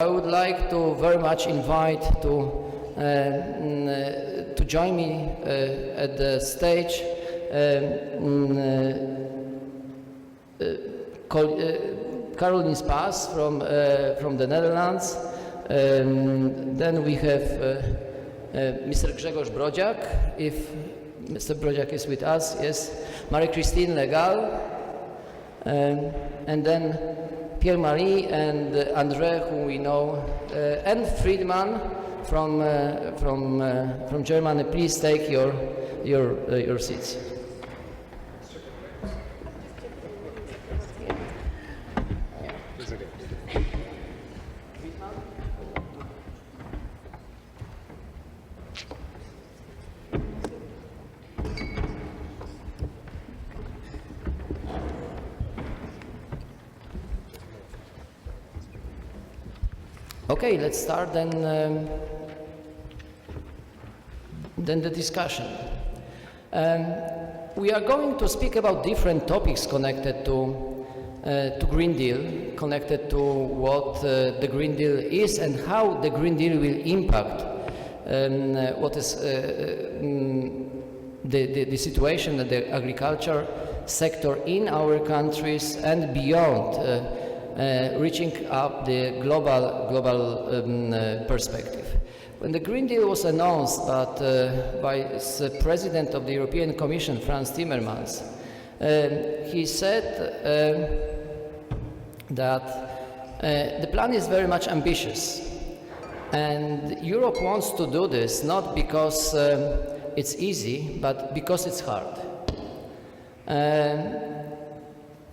I would like to very much invite to join me at the stage Caroline Spaas from the Netherlands. Then we have Mr. Grzegorz Brodziak, if Mr. Brodziak is with us, yes. Marie-Christine Legal, and then Pierre-Marie and André, who we know, and Friedman from Germany. Please take your seats. Okay, let's start then the discussion. We are going to speak about different topics connected to Green Deal, connected to what the Green Deal is and how the Green Deal will impact what is the situation of the agriculture sector in our countries and beyond. Reaching up the global perspective. When the Green Deal was announced by the President of the European Commission, Frans Timmermans, he said that the plan is very much ambitious, and Europe wants to do this not because it's easy, but because it's hard.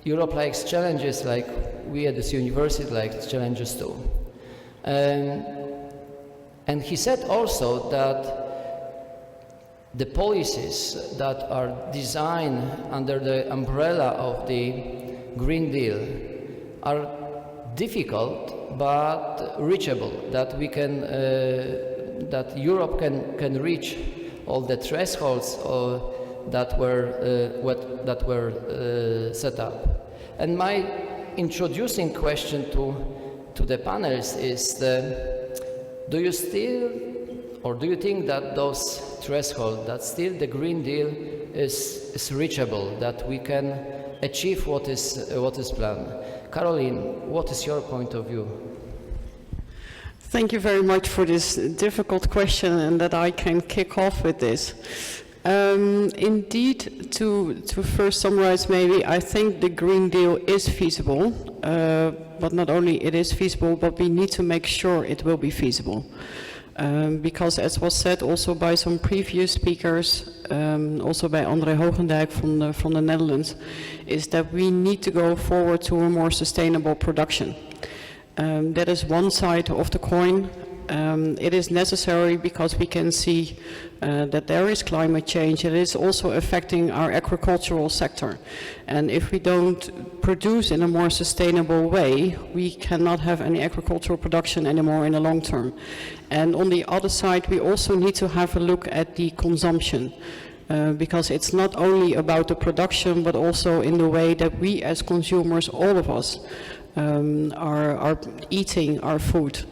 Europe likes challenges, like we at this university like challenges too. And he said also that the policies that are designed under the umbrella of the Green Deal are difficult but reachable, that we can, that Europe can reach all the thresholds that were set up. And my introducing question to the panelists is, do you still, or do you think that those thresholds, that still the Green Deal is reachable, that we can achieve what is planned? Caroline, what is your point of view? Thank you very much for this difficult question, and that I can kick off with this. Indeed, to first summarize, maybe, I think the Green Deal is feasible, but not only it is feasible, but we need to make sure it will be feasible. Because as was said also by some previous speakers, also by André Hogendijk from the Netherlands, is that we need to go forward to a more sustainable production. That is one side of the coin. It is necessary because we can see that there is climate change. It is also affecting our agricultural sector. And if we don't produce in a more sustainable way, we cannot have any agricultural production anymore in the long term. And on the other side, we also need to have a look at the consumption. Because it's not only about the production, but also in the way that we as consumers, all of us, are eating our food.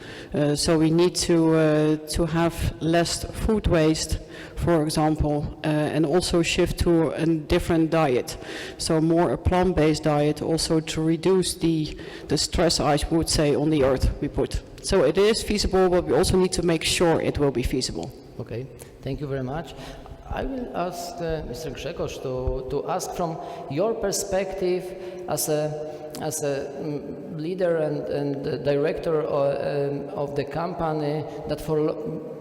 So we need to have less food waste, for example, and also shift to a different diet. So more a plant-based diet, also to reduce the stress, I would say, on the earth we put. So it is feasible, but we also need to make sure it will be feasible. Okay, thank you very much. I will ask Mr. Grzegorz to ask from your perspective as a leader and director of the company that for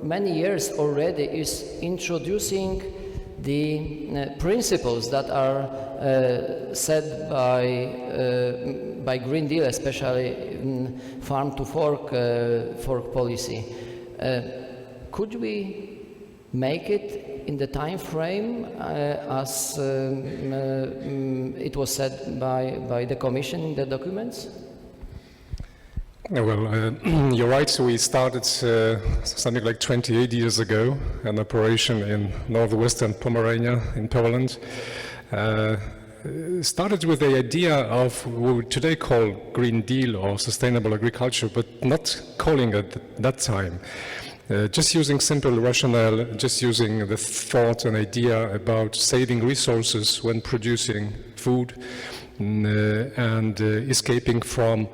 many years already is introducing the principles that are set by Green Deal, especially farm to fork policy. Could we make it in the time frame as it was said by the Commission in the documents? Well, you're right. So we started something like 28 years ago, an operation in northwestern Pomerania in Poland. started with the idea of what we today call Green Deal or sustainable agriculture, but not calling it at that time. Just using simple rationale, just using the thought and idea about saving resources when producing food and escaping from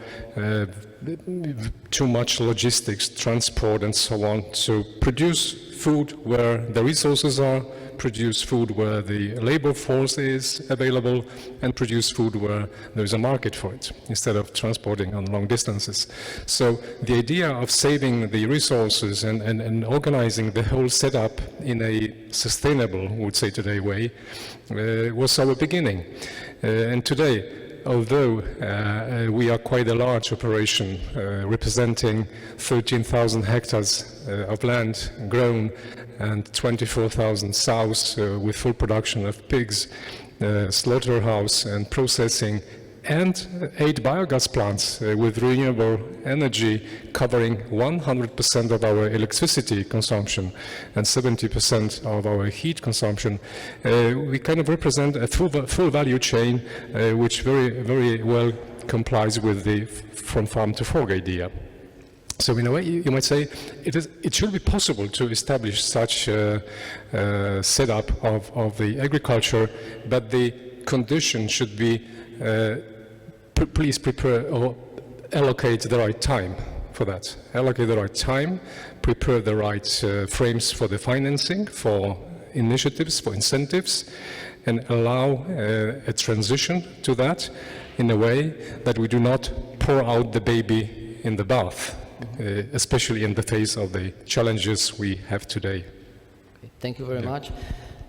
too much logistics, transport and so on. So produce food where the resources are, produce food where the labor force is available, and produce food where there is a market for it, instead of transporting on long distances. So the idea of saving the resources and organizing the whole setup in a sustainable, we would say today, way was our beginning. And today, although we are quite a large operation, representing 13,000 hectares of land grown and 24,000 sows with full production of pigs, slaughterhouse and processing, and 8 biogas plants with renewable energy covering 100% of our electricity consumption and 70% of our heat consumption. We kind of represent a full value chain which very well complies with the from farm to fork idea. So in a way, you might say it should be possible to establish such a setup of the agriculture, but the condition should be please prepare or allocate the right time for that. Allocate the right time, prepare the right frames for the financing, for initiatives, for incentives, and allow a transition to that in a way that we do not pour out the baby in the bath. Especially in the face of the challenges we have today. Okay, thank you very much.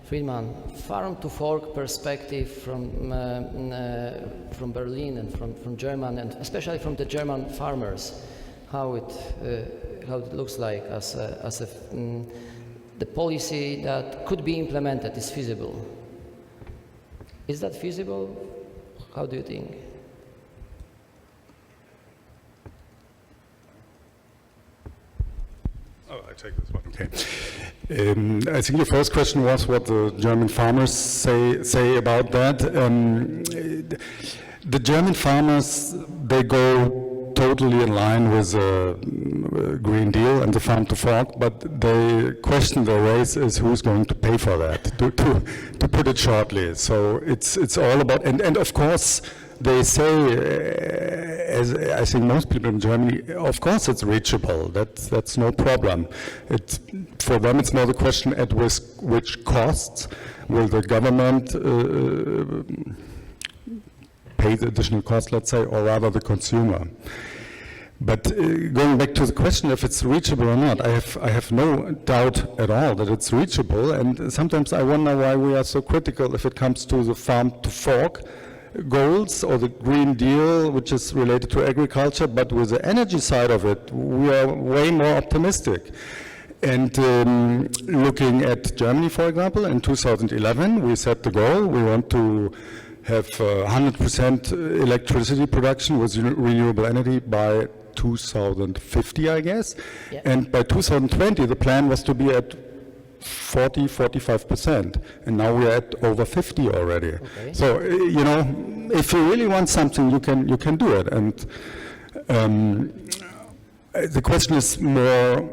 Friedman, farm to fork perspective from Berlin and from German, and especially from the German farmers, how it looks like as the policy that could be implemented is feasible. Is that feasible? How do you think? I take this one. Okay. I think the first question was what the German farmers say about that. The German farmers, they go totally in line with the Green Deal and the farm to fork, but the question they raise is who's going to pay for that, to put it shortly. So it's all about, and of course, they say, as I think most people in Germany, of course it's reachable. That's no problem. For them, it's more the question at which costs will the government pay the additional cost, let's say, or rather the consumer. But going back to the question if it's reachable or not, I have no doubt at all that it's reachable. And sometimes I wonder why we are so critical if it comes to the farm to fork goals or the Green Deal, which is related to agriculture, but with the energy side of it, we are way more optimistic. And looking at Germany, for example, in 2011, we set the goal, we want to have 100% electricity production with renewable energy by 2050, I guess. Yeah. And by 2020, the plan was to be at 45%, and now we're at over 50 already. Okay. So you know, if you really want something, you can do it. And the question is more,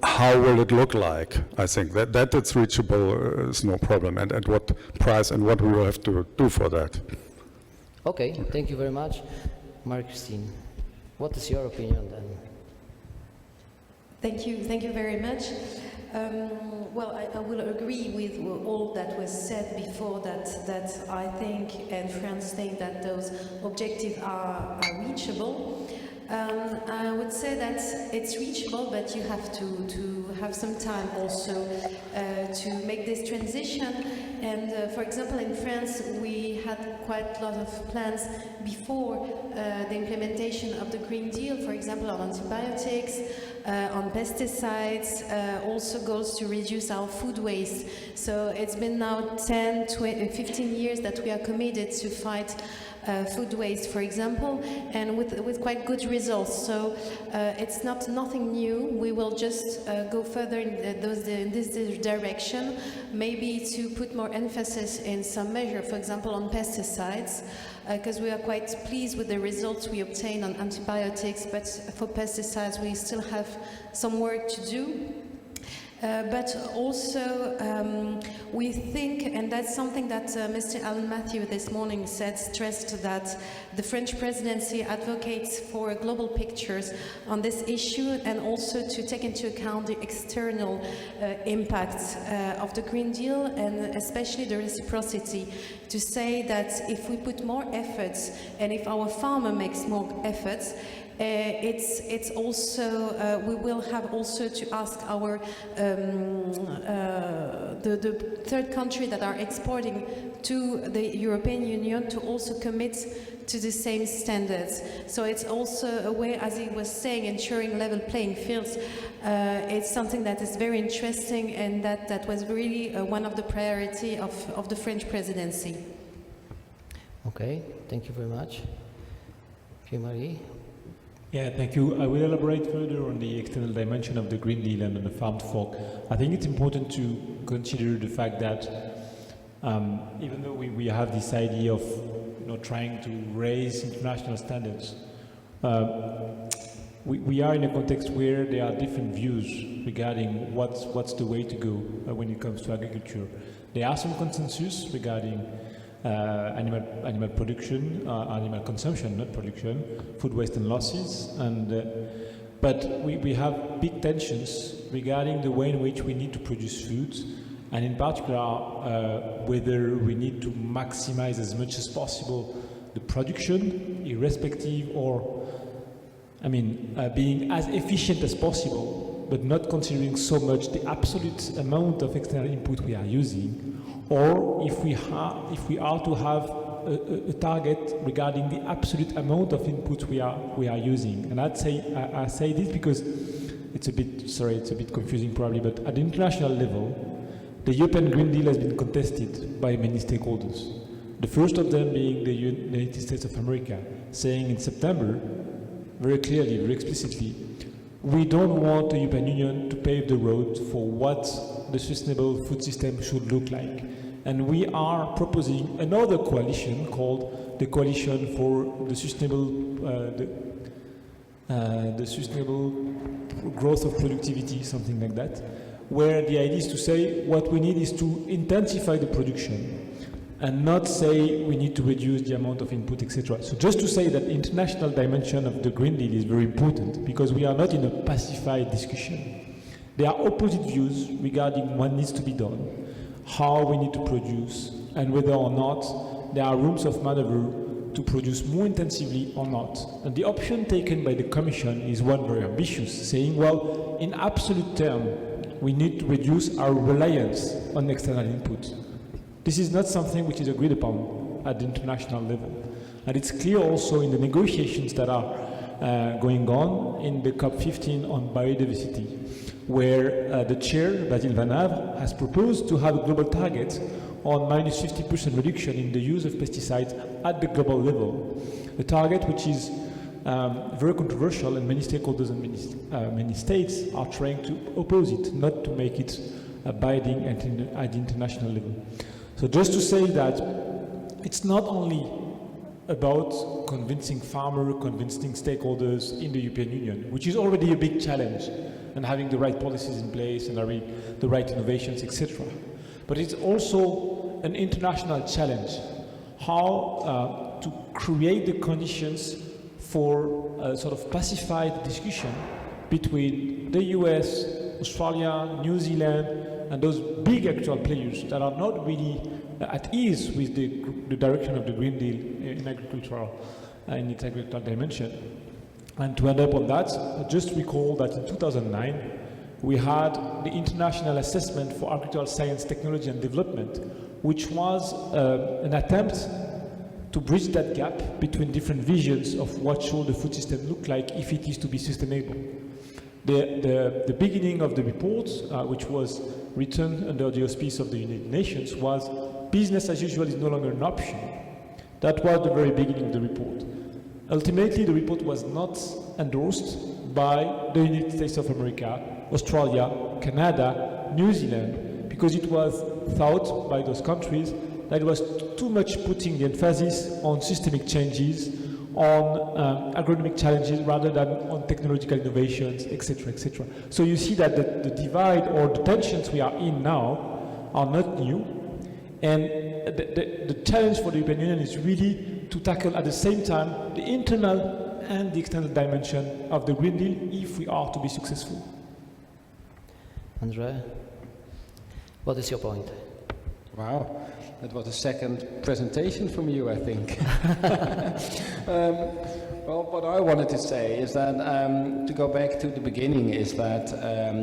how will it look like? I think that it's reachable is no problem, and at what price and what we will have to do for that. Okay, thank you very much, Marie-Christine. What is your opinion then? Thank you very much. Well, I will agree with all that was said before, that I think, and France think, that those objectives are reachable. I would say that it's reachable, but you have to have some time also to make this transition. And for example, in France, we had quite a lot of plans before the implementation of the Green Deal, for example, on antibiotics, on pesticides, also goals to reduce our food waste. So it's been now 10, 20, 15 years that we are committed to fight food waste, for example, and with quite good results. So it's nothing new. We will just go further in this direction, maybe to put more emphasis in some measure, for example, on pesticides, because we are quite pleased with the results we obtain on antibiotics, but for pesticides we still have some work to do. But also we think, and that's something that Mr. Alan Matthew this morning stressed that the French presidency advocates for global pictures on this issue, and also to take into account the external impacts of the Green Deal, and especially the reciprocity, to say that if we put more efforts and if our farmer makes more efforts, it's also we will have also to ask our the third country that are exporting to the European Union to also commit to the same standards. So it's also a way, as he was saying, ensuring level playing fields. It's something that is very interesting, and that was really one of the priority of the French presidency. Okay, thank you very much. Pierre-Marie? Yeah, thank you. I will elaborate further on the external dimension of the Green Deal and on the farm to fork. I think it's important to consider the fact that even though we have this idea of trying to raise international standards, we are in a context where there are different views regarding what's the way to go when it comes to agriculture. There are some consensus regarding animal production, animal consumption, not production, food waste and losses, but we have big tensions regarding the way in which we need to produce food, and in particular whether we need to maximize as much as possible the production, irrespective, or being as efficient as possible, but not considering so much the absolute amount of external input we are using, or if we are to have a target regarding the absolute amount of input we are using. And I say this because it's a bit confusing probably, but at the international level, the European Green Deal has been contested by many stakeholders. The first of them being the United States of America, saying in September, very clearly, very explicitly, we don't want the European Union to pave the road for what the sustainable food system should look like. And we are proposing another coalition called the Coalition for the Sustainable Growth of Productivity, something like that, where the idea is to say what we need is to intensify the production and not say we need to reduce the amount of input, etc. So just to say that the international dimension of the Green Deal is very important, because we are not in a pacified discussion. There are opposite views regarding what needs to be done, how we need to produce, and whether or not there are rooms of maneuver to produce more intensively or not. And the option taken by the Commission is one very ambitious, saying, well, in absolute terms, we need to reduce our reliance on external input. This is not something which is agreed upon at the international level. And it's clear also in the negotiations that are going on in the COP15 on biodiversity, where the chair, Basil Van Havre, has proposed to have a global target on minus 50% reduction in the use of pesticides at the global level. A target which is very controversial, and many stakeholders and many states are trying to oppose it, not to make it binding at the international level. So just to say that it's not only about convincing farmers, convincing stakeholders in the European Union, which is already a big challenge, and having the right policies in place and the right innovations, etc. But it's also an international challenge, how to create the conditions for a sort of pacified discussion between the US, Australia, New Zealand, and those big actual players that are not really at ease with the direction of the Green Deal in its agricultural dimension. And to end up on that, just recall that in 2009, we had the International Assessment for Agricultural Science, Technology and Development, which was an attempt to bridge that gap between different visions of what should the food system look like if it is to be sustainable. The beginning of the report, which was written under the auspice of the United Nations, was business as usual is no longer an option. That was the very beginning of the report. Ultimately, the report was not endorsed by the United States of America, Australia, Canada, New Zealand, because it was thought by those countries that it was too much putting the emphasis on systemic changes, on agronomic challenges rather than on technological innovations, etc., etc. So you see that the divide or the tensions we are in now are not new, and the challenge for the European Union is really to tackle at the same time the internal and the external dimension of the Green Deal if we are to be successful. Andre, what is your point? Wow, that was the second presentation from you, I think. Well, what I wanted to say is that, to go back to the beginning, is that,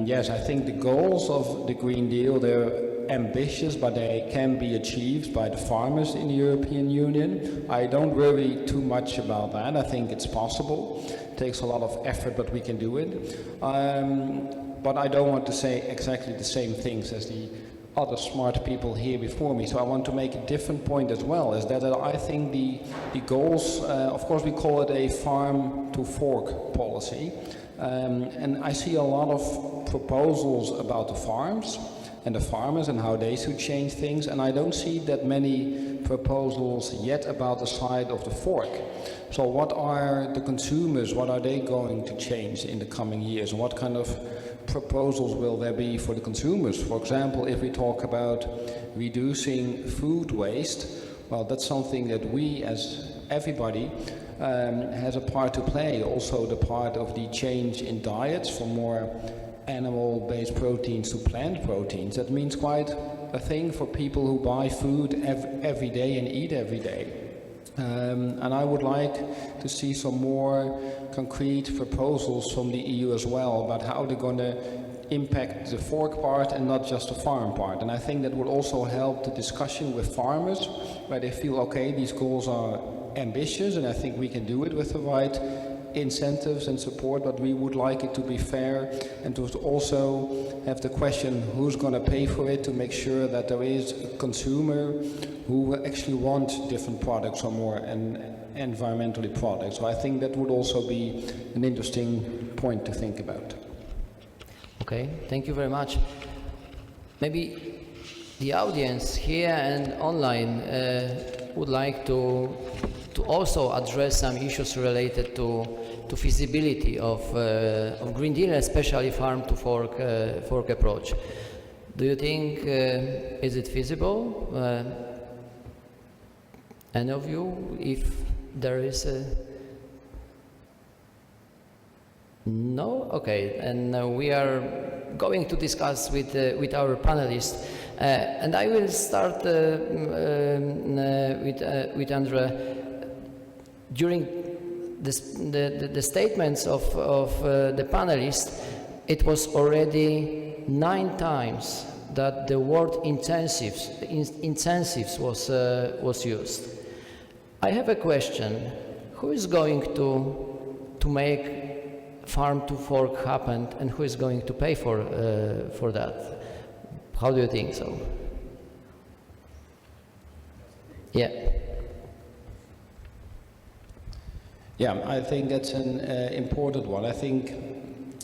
yes, I think the goals of the Green Deal, they're ambitious, but they can be achieved by the farmers in the European Union. I don't worry too much about that. I think it's possible. It takes a lot of effort, but we can do it. But I don't want to say exactly the same things as the other smart people here before me, so I want to make a different point as well, is that I think the goals, of course we call it a farm to fork policy, and I see a lot of proposals about the farms and the farmers and how they should change things, and I don't see that many proposals yet about the side of the fork. So what are the consumers, what are they going to change in the coming years, and what kind of proposals will there be for the consumers? For example, if we talk about reducing food waste, well, that's something that we, as everybody, has a part to play. Also the part of the change in diets from more animal-based proteins to plant proteins. That means quite a thing for people who buy food every day and eat every day. And I would like to see some more concrete proposals from the EU as well about how they're going to impact the fork part and not just the farm part. And I think that would also help the discussion with farmers, where they feel, okay, these goals are ambitious and I think we can do it with the right incentives and support, but we would like it to be fair and to also have the question who's going to pay for it, to make sure that there is a consumer who actually wants different products or more environmentally products. So I think that would also be an interesting point to think about. Okay, thank you very much. Maybe the audience here and online would like to also address some issues related to feasibility of Green Deal, especially farm to fork approach. Do you think is it feasible? Any of you, if there is a no? Okay, and we are going to discuss with our panelists, and I will start with Andre. During the statements of the panelists, it was already 9 times that the word incentives was used. I have a question: who is going to make farm to fork happen, and who is going to pay for that? How do you think so? Yeah. Yeah, I think that's an important one. I think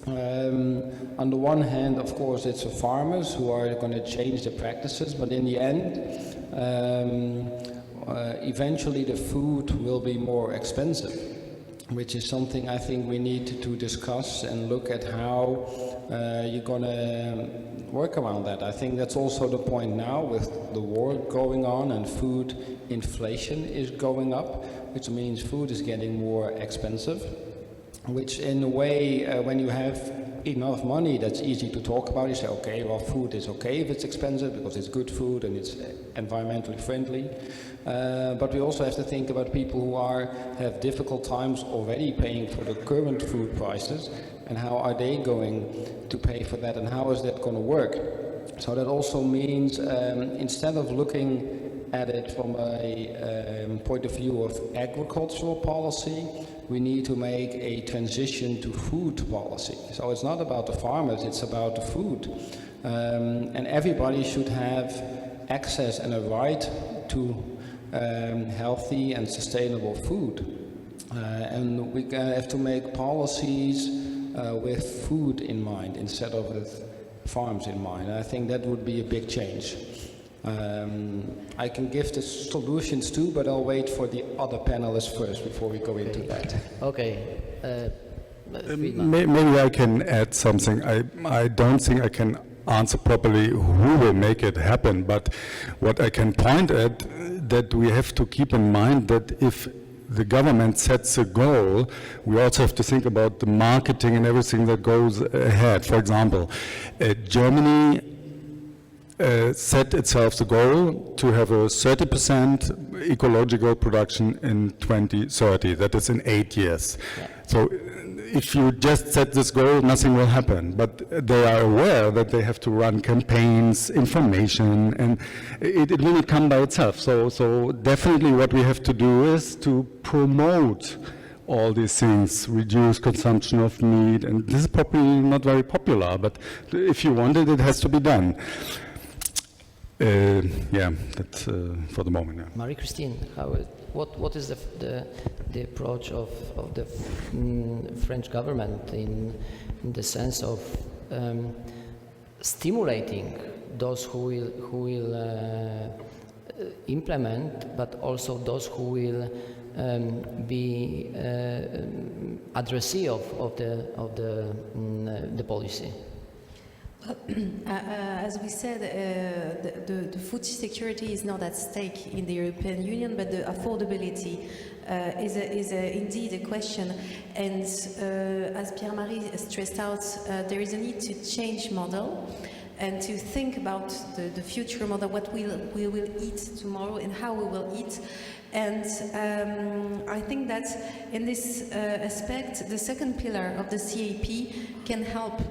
on the one hand, of course, it's the farmers who are going to change the practices, but in the end, eventually the food will be more expensive, which is something I think we need to discuss and look at how you're going to work around that. I think that's also the point now with the war going on and food inflation is going up, which means food is getting more expensive, which in a way, when you have enough money, that's easy to talk about. You say, okay, well, food is okay if it's expensive because it's good food and it's environmentally friendly. But we also have to think about people who have difficult times already paying for the current food prices, and how are they going to pay for that, and how is that going to work? So that also means instead of looking at it from a point of view of agricultural policy, we need to make a transition to food policy. So it's not about the farmers, it's about the food. And everybody should have access and a right to healthy and sustainable food. And we have to make policies with food in mind instead of with farms in mind. And I think that would be a big change. I can give the solutions too, but I'll wait for the other panelists first before we go into that. Okay. Maybe I can add something. I don't think I can answer properly who will make it happen, but what I can point at, that we have to keep in mind that if the government sets a goal, we also have to think about the marketing and everything that goes ahead. For example, Germany set itself the goal to have a 30% ecological production in 2030. That is in 8 years. Yeah. So if you just set this goal, nothing will happen. But they are aware that they have to run campaigns, information, and it will not come by itself. So definitely what we have to do is to promote all these things, reduce consumption of meat, and this is probably not very popular, but if you want it, it has to be done. Yeah, that's for the moment. Yeah. Marie-Christine, what is the approach of the French government in the sense of stimulating those who will implement, but also those who will be addressee of the policy? As we said, the food security is not at stake in the European Union, but the affordability is indeed a question. And as Pierre-Marie stressed out, there is a need to change model and to think about the future model, what we will eat tomorrow and how we will eat. And I think that in this aspect, the second pillar of the CAP can help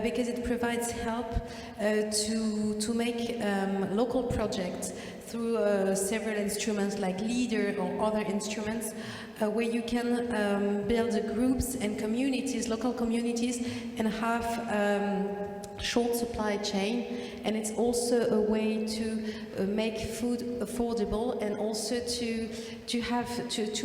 because it provides help to make local projects through several instruments like LEADER or other instruments where you can build groups and communities, local communities, and have short supply chain, and it's also a way to make food affordable and also to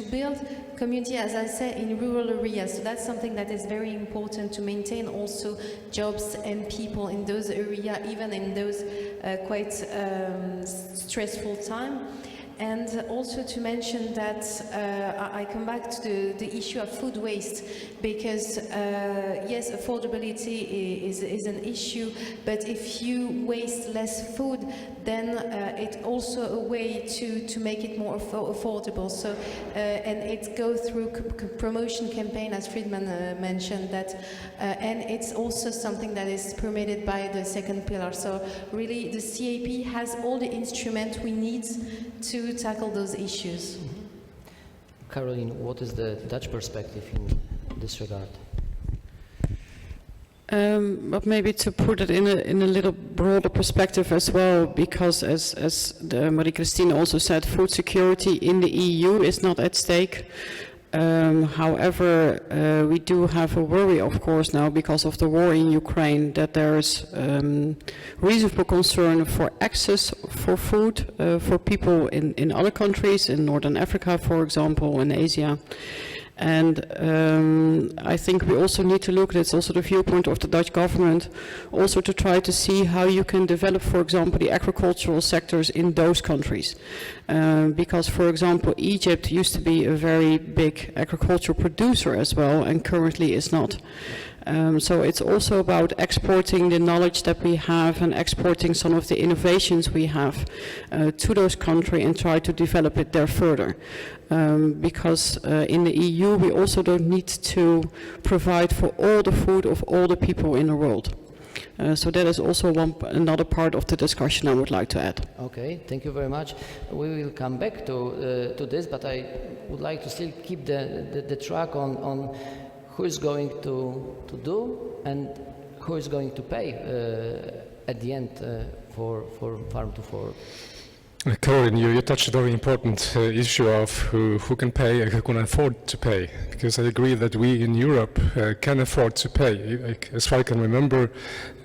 build community, as I said, in rural areas. So that's something that is very important to maintain also jobs and people in those areas, even in those quite stressful time. And also to mention that I come back to the issue of food waste, because yes, affordability is an issue, but if you waste less food, then it's also a way to make it more affordable. So and it goes through promotion campaign, as Friedman mentioned, that and it's also something that is permitted by the second pillar. So really the CAP has all the instruments we need to tackle those issues. Caroline, what is the Dutch perspective in this regard? But maybe to put it in a little broader perspective as well, because as Marie-Christine also said, food security in the EU is not at stake. However, we do have a worry, of course, now because of the war in Ukraine, that there is reasonable concern for access for food for people in other countries, in Northern Africa, for example, in Asia. And I think we also need to look, that's also the viewpoint of the Dutch government, also to try to see how you can develop, for example, the agricultural sectors in those countries. Because, for example, Egypt used to be a very big agricultural producer as well, and currently is not. So it's also about exporting the knowledge that we have and exporting some of the innovations we have to those countries and try to develop it there further. Because in the EU we also don't need to provide for all the food of all the people in the world. So that is also another part of the discussion I would like to add. Okay, thank you very much. We will come back to this, but I would like to still keep the track on who is going to do and who is going to pay at the end for farm to fork. Caroline, you touched a very important issue of who can pay and who can afford to pay, because I agree that we in Europe can afford to pay. As far as I can remember,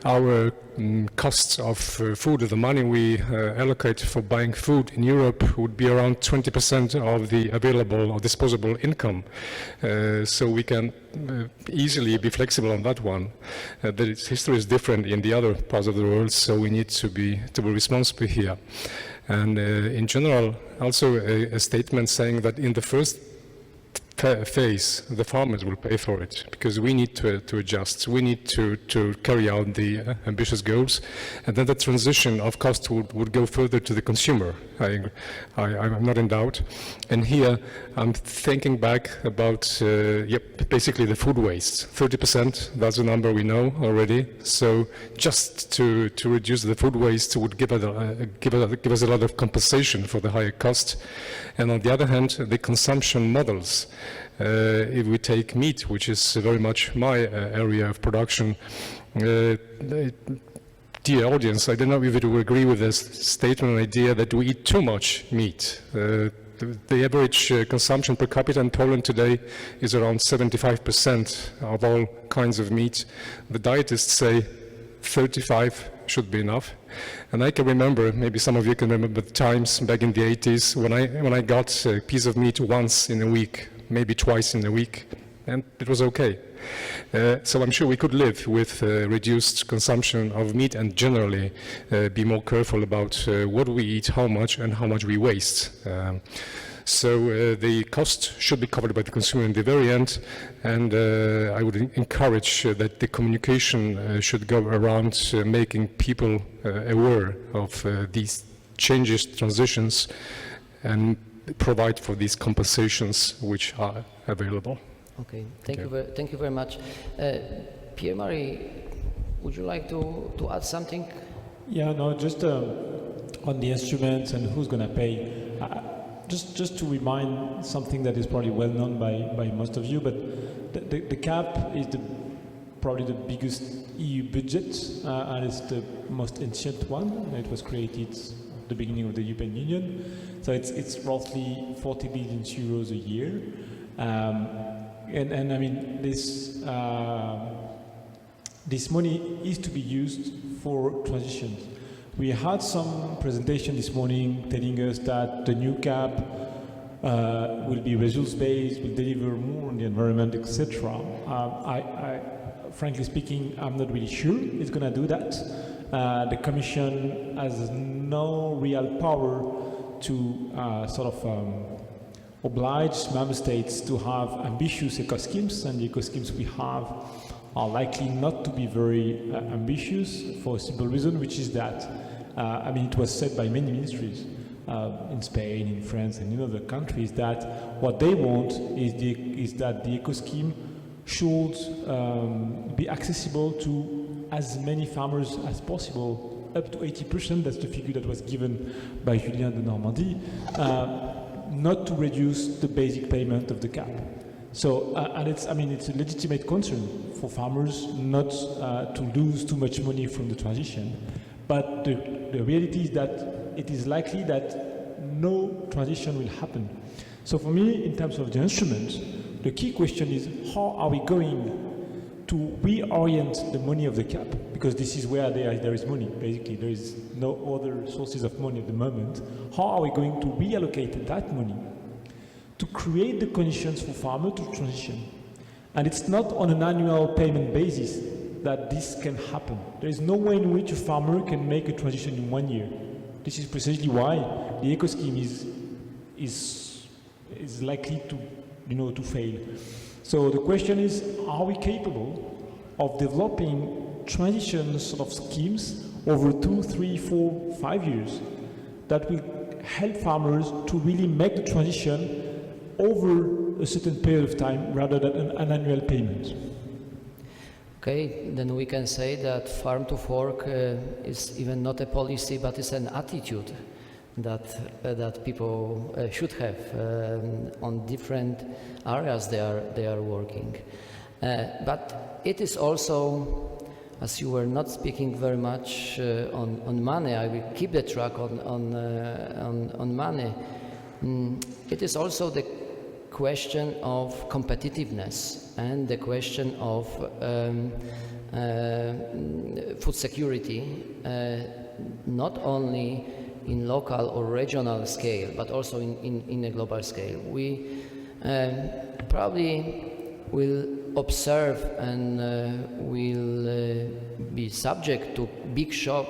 our costs of food, the money we allocate for buying food in Europe would be around 20% of the available or disposable income. So we can easily be flexible on that one. The history is different in the other parts of the world, so we need to be responsible here. And in general, also a statement saying that in the first phase, the farmers will pay for it, because we need to adjust. We need to carry out the ambitious goals, and then the transition of cost would go further to the consumer. I'm not in doubt. And here, I'm thinking back about basically the food waste. 30%, that's a number we know already. So just to reduce the food waste would give us a lot of compensation for the higher cost. And on the other hand, the consumption models. If we take meat, which is very much my area of production, dear audience, I don't know if you will agree with this statement and idea that we eat too much meat. The average consumption per capita in Poland today is around 75% of all kinds of meat. The dietists say 35 should be enough. And I can remember, maybe some of you can remember the times back in the 80s when I got a piece of meat once in a week, maybe twice in a week, and it was okay. So I'm sure we could live with reduced consumption of meat and generally be more careful about what we eat, how much, and how much we waste. So the cost should be covered by the consumer in the very end, and I would encourage that the communication should go around making people aware of these changes, transitions, and provide for these compensations which are available. Okay, thank you very much. Pierre-Marie, would you like to add something? Yeah, no, just on the instruments and who's going to pay. Just to remind something that is probably well known by most of you, but the CAP is probably the biggest EU budget, and it's the most ancient one. It was created at the beginning of the European Union, so it's roughly 40 billion euros a year, and I mean this money is to be used for transitions. We had some presentation this morning telling us that the new CAP will be results-based, will deliver more on the environment, etc. Frankly speaking, I'm not really sure it's going to do that. The Commission has no real power to oblige member states to have ambitious eco-schemes, and the eco-schemes we have are likely not to be very ambitious for a simple reason, which is that I mean, it was said by many ministries in Spain, in France, and in other countries that what they want is that the eco-scheme should be accessible to as many farmers as possible, up to 80%. That's the figure that was given by Julien de Normandie, not to reduce the basic payment of the CAP. So, and it's a legitimate concern for farmers not to lose too much money from the transition. But the reality is that it is likely that no transition will happen. So for me, in terms of the instruments, the key question is how are we going to reorient the money of the CAP? Because this is where there is money, basically. There is no other sources of money at the moment. How are we going to reallocate that money to create the conditions for farmers to transition? And it's not on an annual payment basis that this can happen. There is no way in which a farmer can make a transition in 1 year. This is precisely why the eco scheme is likely to fail. So the question is, are we capable of developing transition sort of schemes over 2, 3, 4, 5 years that will help farmers to really make the transition over a certain period of time rather than an annual payment? Okay, then we can say that farm to fork is even not a policy, but it's an attitude that people should have on different areas they are working. But it is also as you were not speaking very much on money, I will keep the track on money. It is also the question of competitiveness and the question of food security, not only in local or regional scale, but also in a global scale. We probably will observe and will be subject to big shock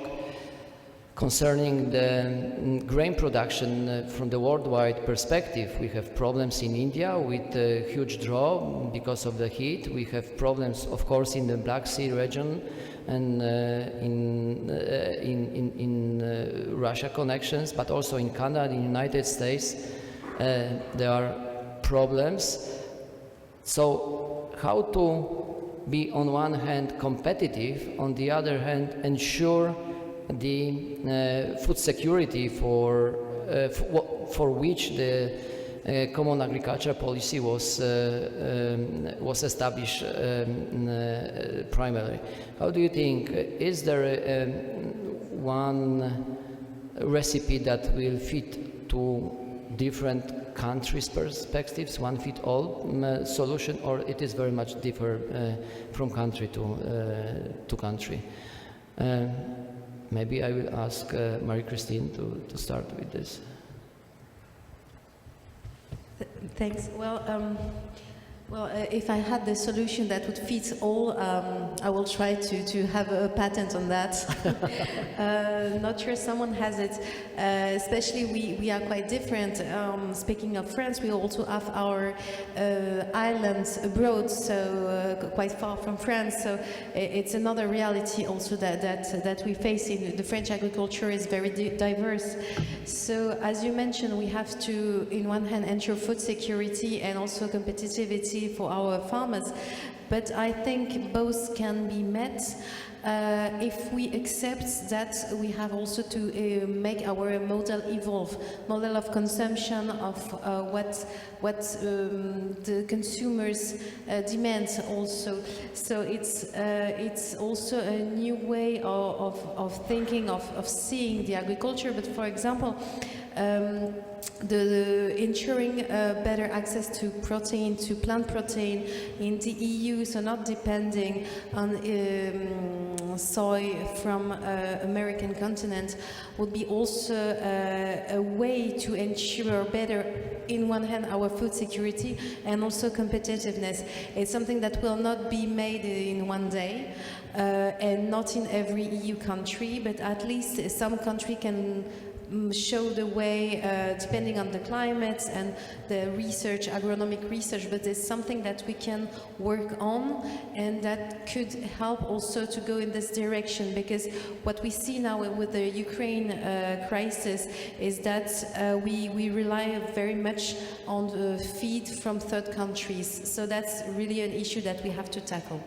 concerning the grain production from the worldwide perspective. We have problems in India with a huge drought because of the heat. We have problems, of course, in the Black Sea region and in Russia connections, but also in Canada, in the United States, there are problems. So how to be on one hand competitive, on the other hand ensure the food security for which the common agriculture policy was established primarily. How do you think, is there one recipe that will fit to different countries' perspectives, one fit all solution, or it is very much differ from country to country? Maybe I will ask Marie-Christine to start with this. Thanks. Well, if I had the solution that would fit all, I will try to have a patent on that. Not sure someone has it. Especially we are quite different. Speaking of France, we also have our islands abroad, so quite far from France. So it's another reality also that we face in the French agriculture is very diverse. So as you mentioned, we have to, in one hand, ensure food security and also competitivity for our farmers, but I think both can be met if we accept that we have also to make our model evolve, model of consumption of what the consumers demand also. So it's also a new way of thinking, of seeing the agriculture. But for example, the ensuring better access to protein, to plant protein in the EU, so not depending on soy from American continent, would be also a way to ensure better, in one hand, our food security and also competitiveness. It's something that will not be made in one day and not in every EU country, but at least some country can show the way depending on the climate and the research, agronomic research, but it's something that we can work on and that could help also to go in this direction, because what we see now with the Ukraine crisis is that we rely very much on the feed from third countries. So that's really an issue that we have to tackle.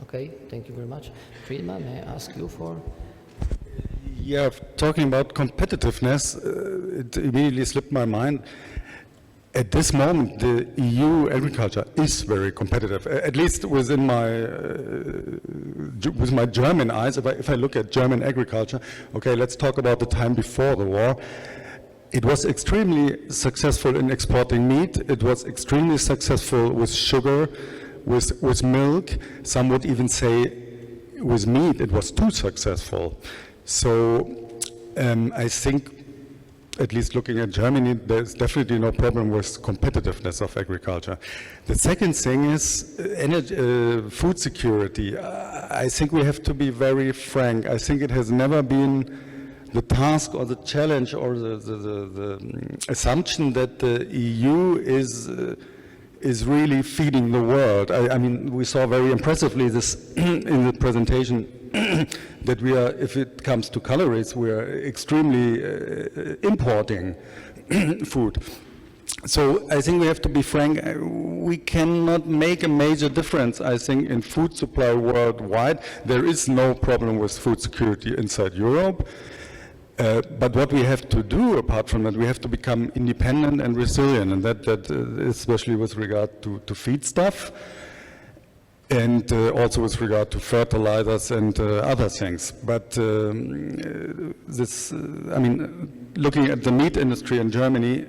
Okay, thank you very much. Friedman, may I ask you for? Yeah, talking about competitiveness, it immediately slipped my mind. At this moment, the EU agriculture is very competitive, at least within with my German eyes. If I look at German agriculture, okay, let's talk about the time before the war. It was extremely successful in exporting meat. It was extremely successful with sugar, with milk. Some would even say with meat it was too successful. So I think, at least looking at Germany, there's definitely no problem with competitiveness of agriculture. The second thing is food security. I think we have to be very frank. I think it has never been the task or the challenge or the assumption that the EU is really feeding the world. I mean, we saw very impressively this in the presentation that we are, if it comes to calories, we are extremely importing food. So I think we have to be frank. We cannot make a major difference, I think, in food supply worldwide. There is no problem with food security inside Europe. But what we have to do, apart from that, we have to become independent and resilient, and that especially with regard to feedstuff. and also with regard to fertilizers and other things. But looking at the meat industry in Germany,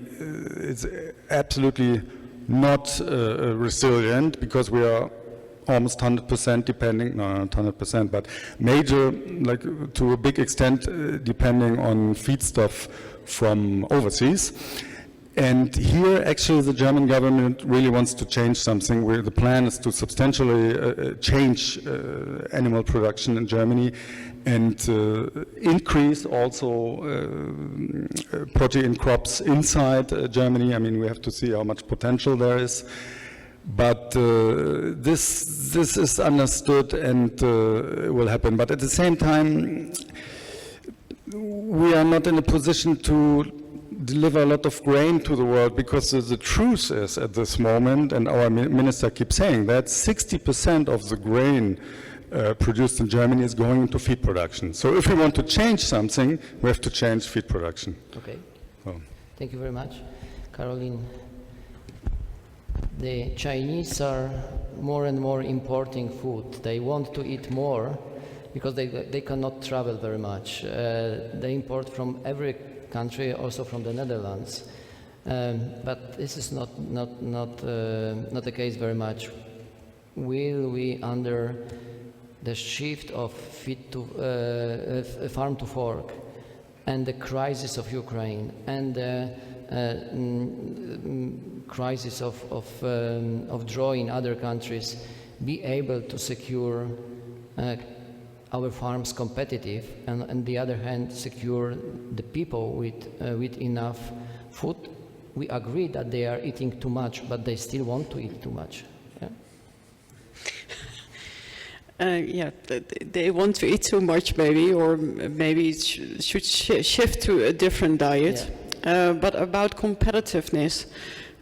it's absolutely not resilient, because we are almost 100% depending, no, not 100%, but major, like to a big extent, depending on feedstuff from overseas. And here, actually, the German government really wants to change something, where the plan is to substantially change animal production in Germany and increase also protein crops inside Germany. I mean, we have to see how much potential there is. But this is understood and will happen. But at the same time, we are not in a position to deliver a lot of grain to the world, because the truth is at this moment, and our minister keeps saying that 60% of the grain produced in Germany is going into feed production. So if we want to change something, we have to change feed production. Okay. So. Thank you very much. Caroline, the Chinese are more and more importing food. They want to eat more because they cannot travel very much. They import from every country, also from the Netherlands. But this is not the case very much. Will we, under the shift of feed to farm to fork, and the crisis of Ukraine, and the crisis of drought in other countries, be able to secure our farms competitive, and on the other hand secure the people with enough food? We agree that they are eating too much, but they still want to eat too much. Yeah, they want to eat too much, maybe, or maybe it should shift to a different diet. Yeah. But about competitiveness,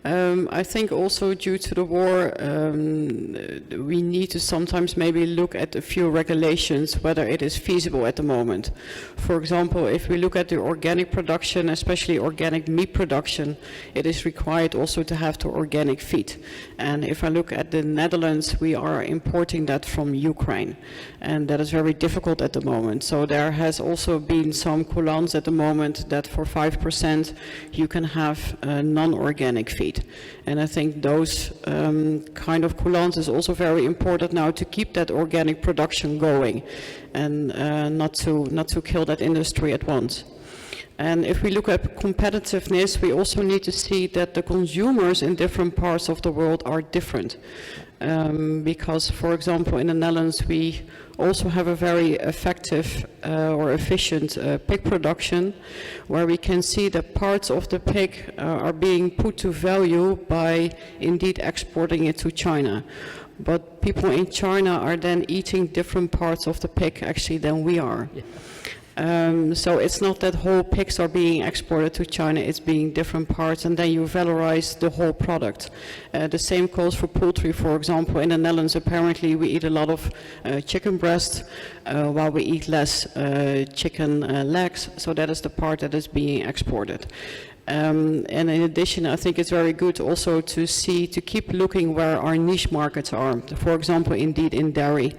I think also due to the war, we need to sometimes maybe look at a few regulations, whether it is feasible at the moment. For example, if we look at the organic production, especially organic meat production, it is required also to have the organic feed. And if I look at the Netherlands, we are importing that from Ukraine, and that is very difficult at the moment. So there has also been some coulants at the moment that for 5% you can have non-organic feed. And I think those kind of coulants is also very important now to keep that organic production going, and not to kill that industry at once. And if we look at competitiveness, we also need to see that the consumers in different parts of the world are different. Because, for example, in the Netherlands, we also have a very effective or efficient pig production, where we can see that parts of the pig are being put to value by indeed exporting it to China. But people in China are then eating different parts of the pig actually than we are. Yeah. So it's not that whole pigs are being exported to China, it's being different parts, and then you valorize the whole product. The same goes for poultry, for example. In the Netherlands, apparently, we eat a lot of chicken breast, while we eat less chicken legs, so that is the part that is being exported. And in addition, I think it's very good also to keep looking where our niche markets are. For example, indeed in dairy.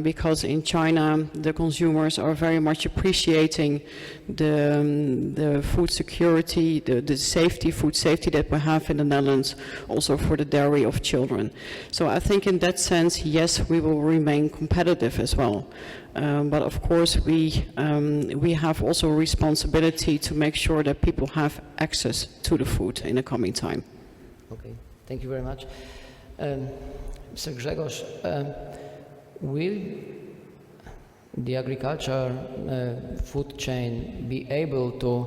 Because in China the consumers are very much appreciating the food security, the food safety that we have in the Netherlands, also for the dairy of children. So I think in that sense, yes, we will remain competitive as well. But of course we have also a responsibility to make sure that people have access to the food in the coming time. Okay, thank you very much. Mr. Grzegorz, will the agriculture food chain be able to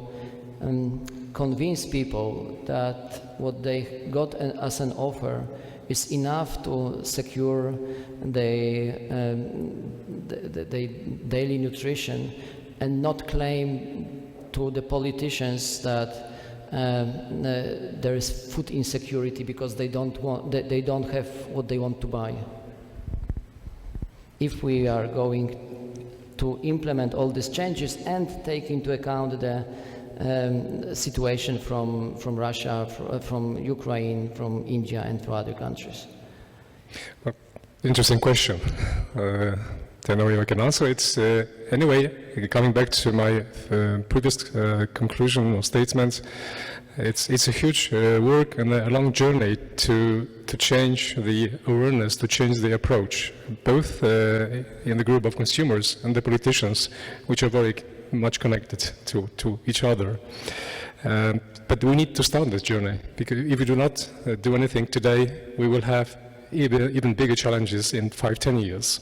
convince people that what they got as an offer is enough to secure the daily nutrition, and not claim to the politicians that there is food insecurity because they don't have what they want to buy? If we are going to implement all these changes and take into account the situation from Russia, from Ukraine, from India, and from other countries. Well, Interesting question. Don't know if I can answer it. Anyway, coming back to my previous conclusion or statement, it's a huge work and a long journey to change the awareness, to change the approach, both in the group of consumers and the politicians, which are very much connected to each other. But we need to start this journey, because if we do not do anything today, we will have even bigger challenges in 5-10 years.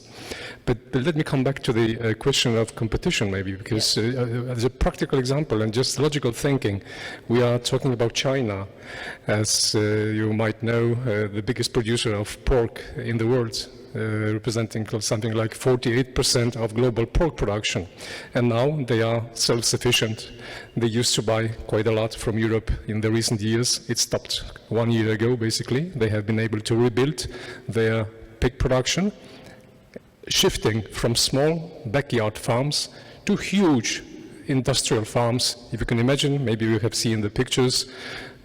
But let me come back to the question of competition, maybe, because as a practical example and just logical thinking, we are talking about China, as you might know, the biggest producer of pork in the world, representing something like 48% of global pork production. And now they are self-sufficient. They used to buy quite a lot from Europe in the recent years. It stopped 1 year ago, basically. They have been able to rebuild their pig production, shifting from small backyard farms to huge industrial farms. If you can imagine, maybe you have seen the pictures,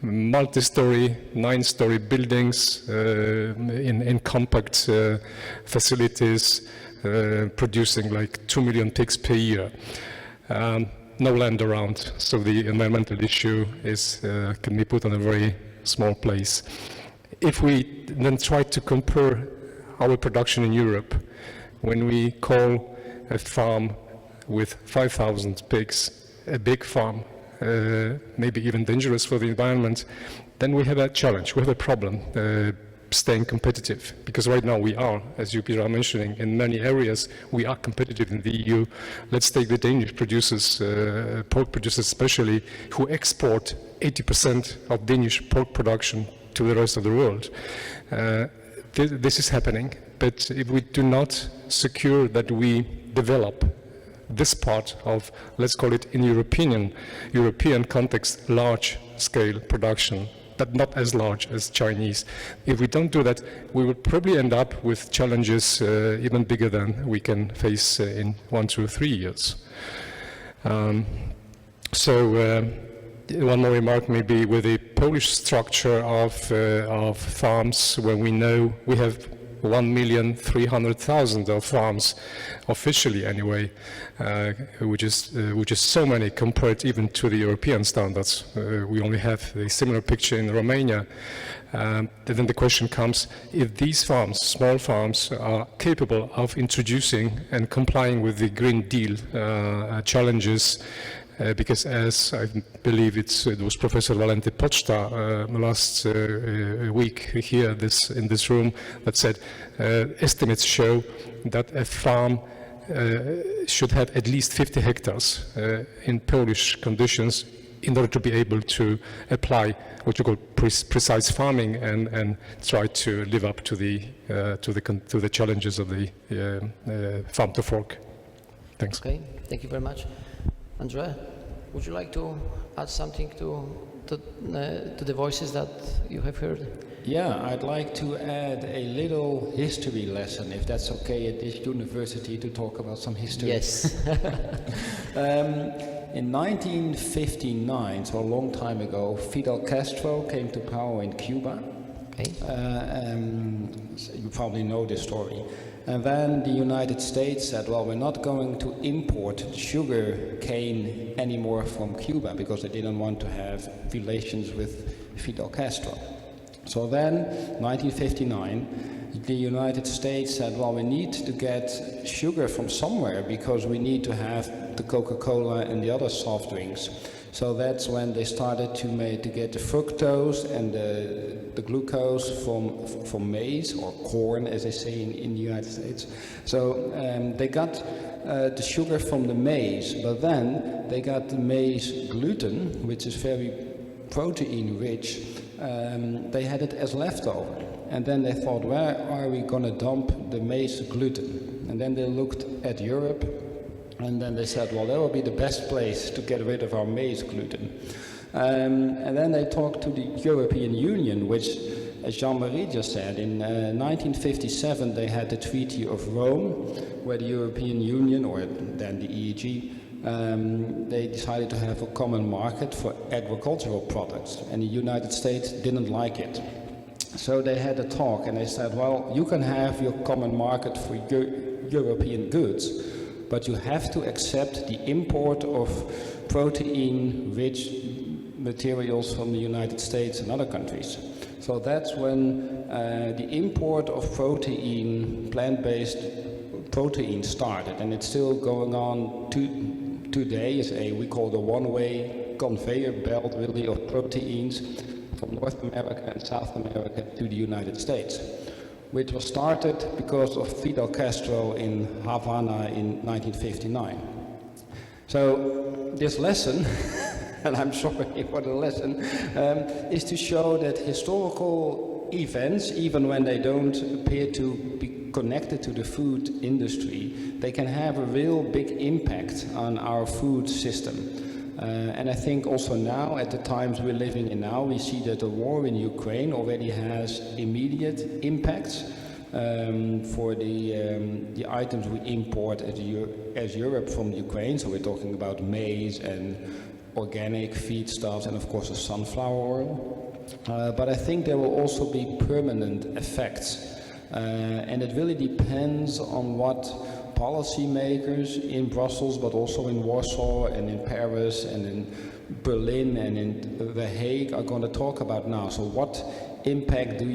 multi-story, 9-story buildings in compact facilities, producing like 2 million pigs per year. No land around, so the environmental issue can be put on a very small place. If we then try to compare our production in Europe, when we call a farm with 5,000 pigs a big farm, maybe even dangerous for the environment, then we have a challenge, we have a problem staying competitive. Because right now we are, as you are mentioning, in many areas we are competitive in the EU. Let's take the Danish producers, pork producers especially, who export 80% of Danish pork production to the rest of the world. This is happening, but if we do not secure that we develop this part of, let's call it in European context, large-scale production, but not as large as Chinese. If we don't do that, we will probably end up with challenges even bigger than we can face in 1, 2, 3 years. One more remark maybe with the Polish structure of farms, where we know we have 1,300,000 of farms, officially anyway, which is so many compared even to the European standards. We only have a similar picture in Romania. Then the question comes, if these farms, small farms, are capable of introducing and complying with the Green Deal challenges, because as I believe it was Professor Valenty Poczta last week here in this room that said estimates show that a farm should have at least 50 hectares in Polish conditions in order to be able to apply what you call precise farming and try to live up to the challenges of the farm to fork. Thanks. Okay, thank you very much. Andrea, would you like to add something to the voices that you have heard? Yeah, I'd like to add a little history lesson, if that's okay at this university to talk about some history. Yes. In 1959, so a long time ago, Fidel Castro came to power in Cuba. Okay. You probably know this story. And then the United States said, well, we're not going to import sugar cane anymore from Cuba because they didn't want to have relations with Fidel Castro. So then, 1959, the United States said, well, we need to get sugar from somewhere because we need to have the Coca-Cola and the other soft drinks. So that's when they started to get the fructose and the glucose from maize, or corn, as they say in the United States. So they got the sugar from the maize, but then they got the maize gluten, which is very protein rich. They had it as leftover. And then they thought, where are we going to dump the maize gluten? And then they looked at Europe. And then they said, well, that will be the best place to get rid of our maize gluten. And then they talked to the European Union, which, as Jean-Marie just said, in 1957 they had the Treaty of Rome, where the European Union, or then the EEG, they decided to have a common market for agricultural products. And the United States didn't like it. So they had a talk and they said, well, you can have your common market for European goods, but you have to accept the import of protein-rich materials from the United States and other countries. So that's when the import of protein, plant-based protein started, and it's still going on today. Is we call the one-way conveyor belt really of proteins from North America and South America to the United States, which was started because of Fidel Castro in Havana in 1959. So this lesson, and I'm sorry for the lesson, is to show that historical events, even when they don't appear to be connected to the food industry, they can have a real big impact on our food system. And I think also now, at the times we're living in now, we see that the war in Ukraine already has immediate impacts for the items we import as Europe from Ukraine. So we're talking about maize and organic feedstuffs and of course the sunflower oil. But I think there will also be permanent effects. And it really depends on what policymakers in Brussels, but also in Warsaw and in Paris and in Berlin and in The Hague are going to talk about now. So what impact do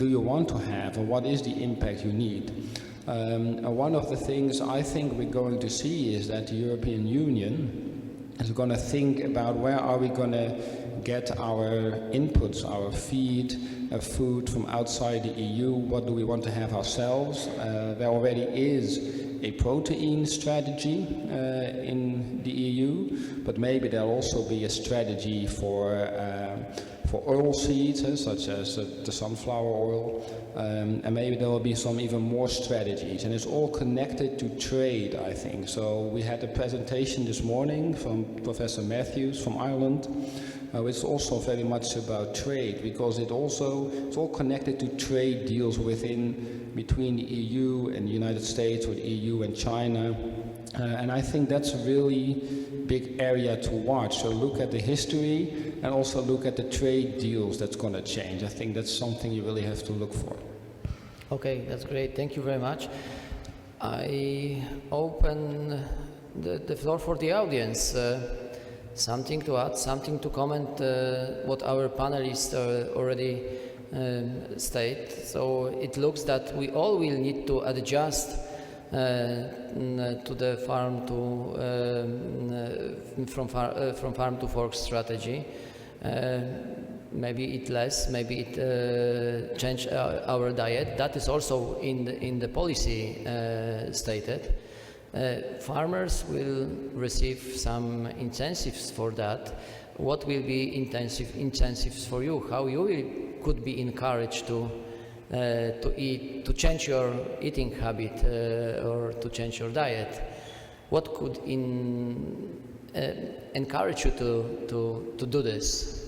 you want to have, and what is the impact you need? And one of the things I think we're going to see is that the European Union is going to think about where are we going to get our inputs, our feed, food from outside the EU, what do we want to have ourselves? There already is a protein strategy in the EU, but maybe there'll also be a strategy for oil seeds, such as the sunflower oil, and maybe there will be some even more strategies, and it's all connected to trade, I think. So we had a presentation this morning from Professor Matthews from Ireland, which is also very much about trade, because it's all connected to trade deals between the EU and the United States, or the EU and China. And I think that's a really big area to watch. So look at the history and also look at the trade deals that's going to change. I think that's something you really have to look for. Okay, that's great. Thank you very much. I open the floor for the audience. Something to add, something to comment what our panelists already state. So it looks that we all will need to adjust to the farm from farm to fork strategy. Maybe eat less, maybe it change our diet. That is also in the policy stated. Farmers will receive some incentives for that. What will be incentives for you? How you could be encouraged to eat, to change your eating habit or to change your diet? What could encourage you to do this?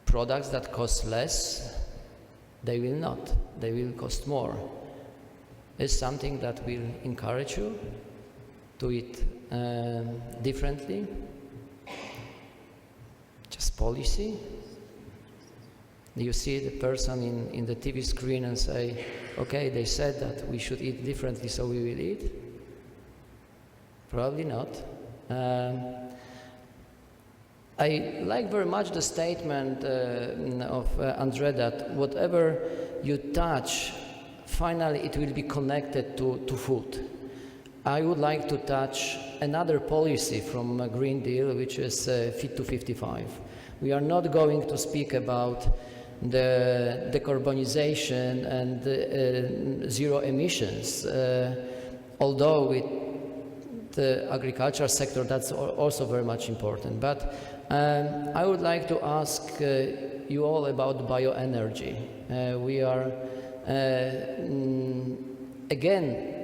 Products that cost less, they will not. They will cost more. Is something that will encourage you to eat differently? Just policy? You see the person in the TV screen and say, okay, they said that we should eat differently, so we will eat? Probably not. I like very much the statement of Andre that whatever you touch, finally it will be connected to food. I would like to touch another policy from a Green Deal, which is Fit to 55. We are not going to speak about the decarbonization and zero emissions, although with the agricultural sector that's also very much important. But I would like to ask you all about bioenergy. We are again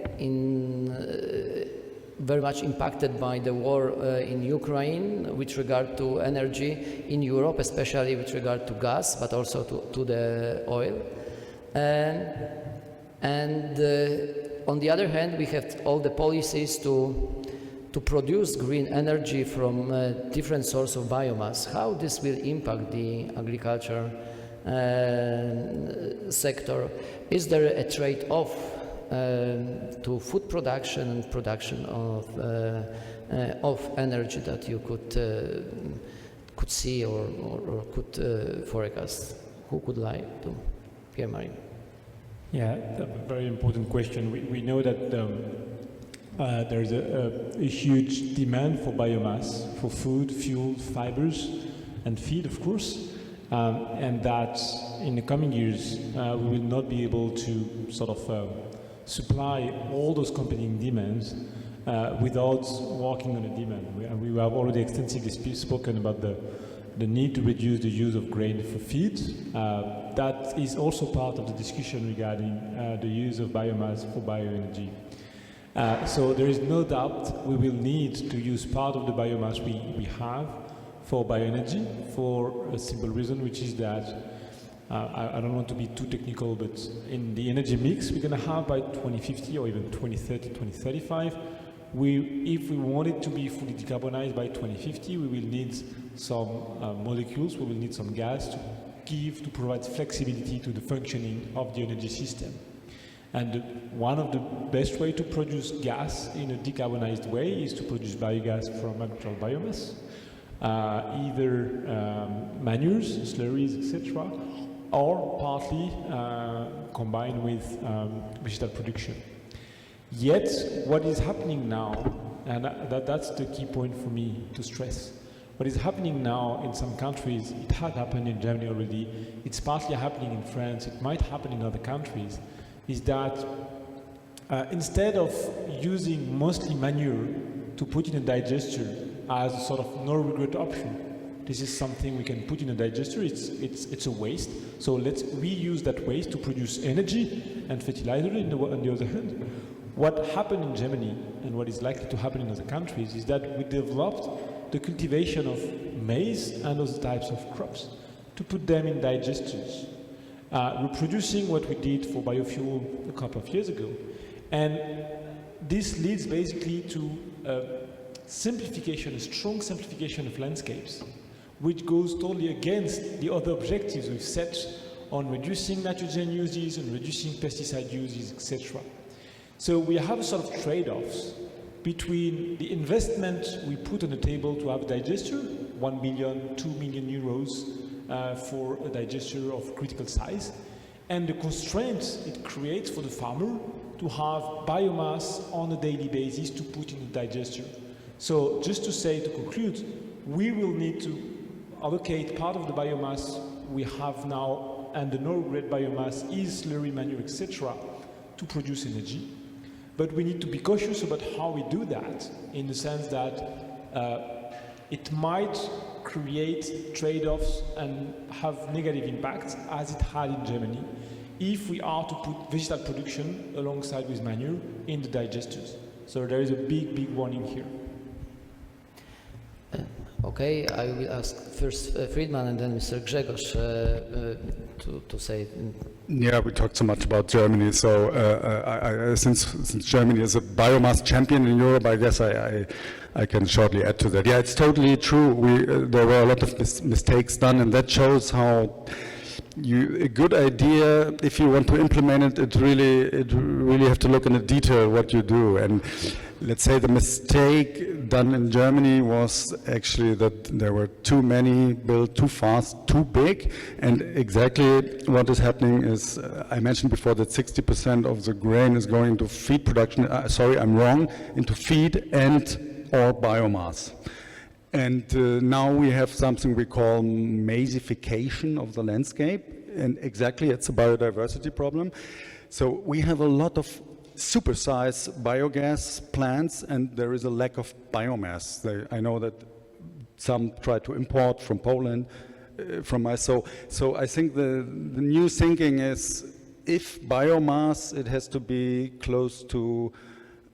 very much impacted by the war in Ukraine with regard to energy in Europe, especially with regard to gas, but also to the oil. And on the other hand, we have all the policies to to produce green energy from different sources of biomass, how this will impact the agriculture sector? Is there a trade-off to food production and production of energy that you could see or could forecast? Who could like to? Pierre-Marie. Yeah, a very important question. We know that there's a huge demand for biomass, for food, fuel, fibers, and feed, of course, and that in the coming years we will not be able to sort of supply all those competing demands without working on a demand. We have already extensively spoken about the need to reduce the use of grain for feed. That is also part of the discussion regarding the use of biomass for bioenergy. So there is no doubt we will need to use part of the biomass we have for bioenergy for a simple reason, which is that I don't want to be too technical, but in the energy mix we're going to have by 2050 or even 2030, 2035, if we want it to be fully decarbonized by 2050, we will need some molecules, we will need some gas to provide flexibility to the functioning of the energy system. And one of the best ways to produce gas in a decarbonized way is to produce biogas from agricultural biomass, either manures, slurries, etc., or partly combined with vegetal production. Yet, what is happening now, and that's the key point for me to stress, what is happening now in some countries, it had happened in Germany already, it's partly happening in France, it might happen in other countries, is that instead of using mostly manure to put in a digester as a sort of no-regret option, this is something we can put in a digester, it's a waste, so let's reuse that waste to produce energy and fertilizer on the other hand. What happened in Germany and what is likely to happen in other countries is that we developed the cultivation of maize and other types of crops to put them in digesters, reproducing what we did for biofuel a couple of years ago. And this leads basically to a simplification, a strong simplification of landscapes, which goes totally against the other objectives we've set on reducing nitrogen uses and reducing pesticide uses, etc. So we have a sort of trade-offs between the investment we put on the table to have a digester, 1 million, 2 million euros for a digester of critical size, and the constraints it creates for the farmer to have biomass on a daily basis to put in the digester. So just to say, to conclude, we will need to allocate part of the biomass we have now, and the no-regret biomass is slurry, manure, etc., to produce energy. But we need to be cautious about how we do that, in the sense that it might create trade-offs and have negative impacts, as it had in Germany, if we are to put vegetal production alongside with manure in the digesters. So there is a big, big warning here. Okay, I will ask first Friedman and then Mr. Grzegorz to say. Yeah, we talked so much about Germany, so since Germany is a biomass champion in Europe, I guess I can shortly add to that. Yeah, it's totally true. There were a lot of mistakes done, and that shows how a good idea, if you want to implement it, it really have to look in the detail what you do. And let's say the mistake done in Germany was actually that there were too many built too fast, too big, and exactly what is happening is, I mentioned before that 60% of the grain is going to feed production, sorry, I'm wrong, into feed and or biomass. And now we have something we call massification of the landscape, and exactly it's a biodiversity problem. So we have a lot of supersized biogas plants, and there is a lack of biomass. I know that some try to import from Poland, so I think the new thinking is, if biomass, it has to be close to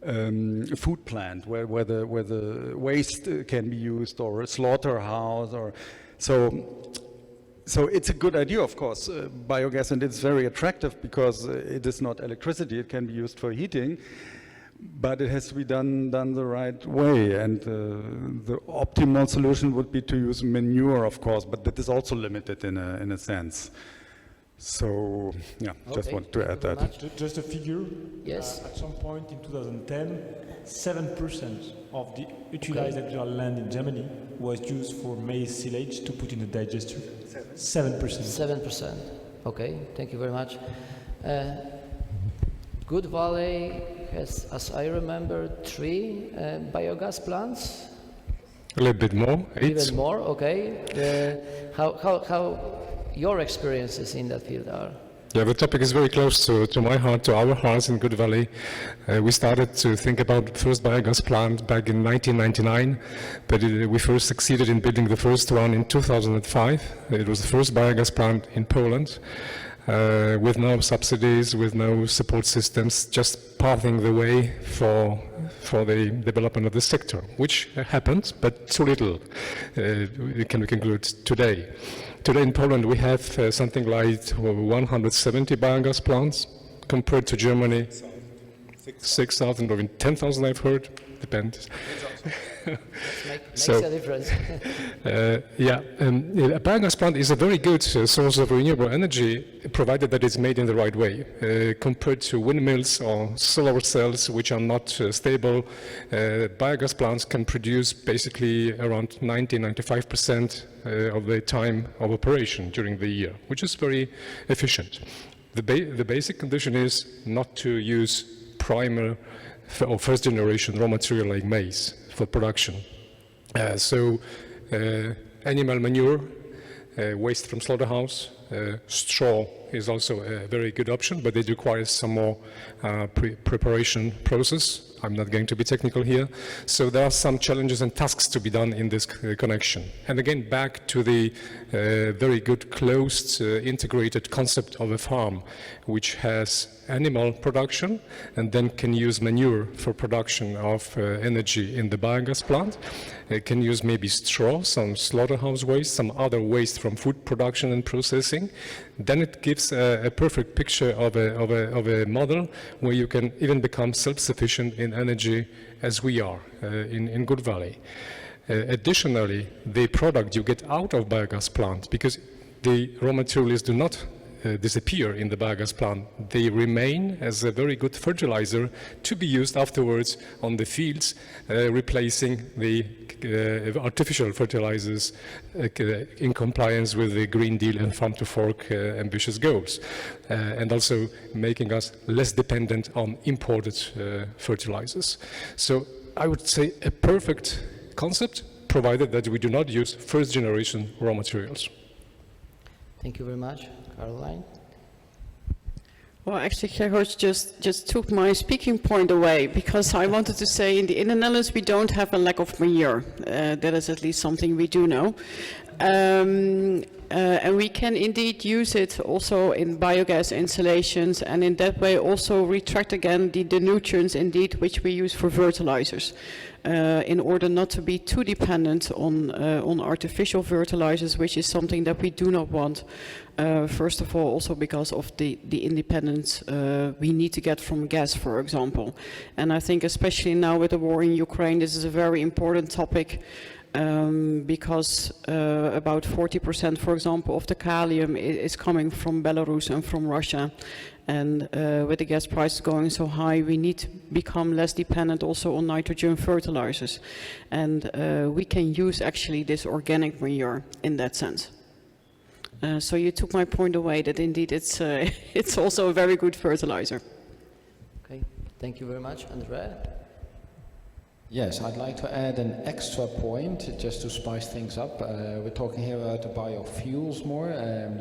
a food plant where the waste can be used, or a slaughterhouse, or so it's a good idea, of course, biogas, and it's very attractive because it is not electricity, it can be used for heating. but it has to be done the right way. And the optimal solution would be to use manure, of course, but that is also limited in a sense. So, yeah, just Okay, want to add thank you very that. much. Just a figure. Yes. At some point in 2010, 7% of the utilized agricultural land in Germany was used for maize silage to put in a digester. 7%. 7%. Okay, thank you very much. Goodvalley has, as I remember, 3 biogas plants. A little bit more, 8. Even more, okay. How your experiences in that field are? Yeah, the topic is very close to my heart, to our hearts in Goodvalley. We started to think about the first biogas plant back in 1999, but we first succeeded in building the first one in 2005. It was the first biogas plant in Poland, with no subsidies, with no support systems, just paving the way for the development of the sector, which happened, but too little, we can conclude today. Today in Poland we have something like 170 biogas plants, compared to Germany 6,000 or even 10,000 I've heard, depends. Makes a difference. A biogas plant is a very good source of renewable energy, provided that it's made in the right way. Compared to windmills or solar cells, which are not stable, biogas plants can produce basically around 90-95% of the time of operation during the year, which is very efficient. The basic condition is not to use primer or first generation raw material like maize for production. Animal manure, waste from slaughterhouse, straw is also a very good option, but it requires some more preparation process. I'm not going to be technical here. So there are some challenges and tasks to be done in this connection. And again, back to the very good closed integrated concept of a farm, which has animal production and then can use manure for production of energy in the biogas plant. It can use maybe straw, some slaughterhouse waste, some other waste from food production and processing. Then it gives a perfect picture of a model where you can even become self-sufficient in energy as we are in Goodvalley. Additionally, the product you get out of biogas plant, because the raw materials do not disappear in the biogas plant, they remain as a very good fertilizer to be used afterwards on the fields, replacing the artificial fertilizers in compliance with the Green Deal and Farm to Fork ambitious goals, and also making us less dependent on imported fertilizers. So I would say a perfect concept, provided that we do not use first generation raw materials. Thank you very much. Caroline? Well, actually, Grzegorz just took my speaking point away, because I wanted to say in the Netherlands we don't have a lack of manure. That is at least something we do know. And we can indeed use it also in biogas installations, and in that way also retract again the nutrients indeed which we use for fertilizers, in order not to be too dependent on artificial fertilizers, which is something that we do not want. First of all, also because of the independence we need to get from gas, for example. And I think especially now with the war in Ukraine, this is a very important topic, because about 40%, for example, of the kalium is coming from Belarus and from Russia. And with the gas prices going so high, we need to become less dependent also on nitrogen fertilizers. And we can use actually this organic manure in that sense. So you took my point away that indeed it's also a very good fertilizer. Okay, thank you very much. Andrea? Yes, I'd like to add an extra point just to spice things up. We're talking here about the biofuels more.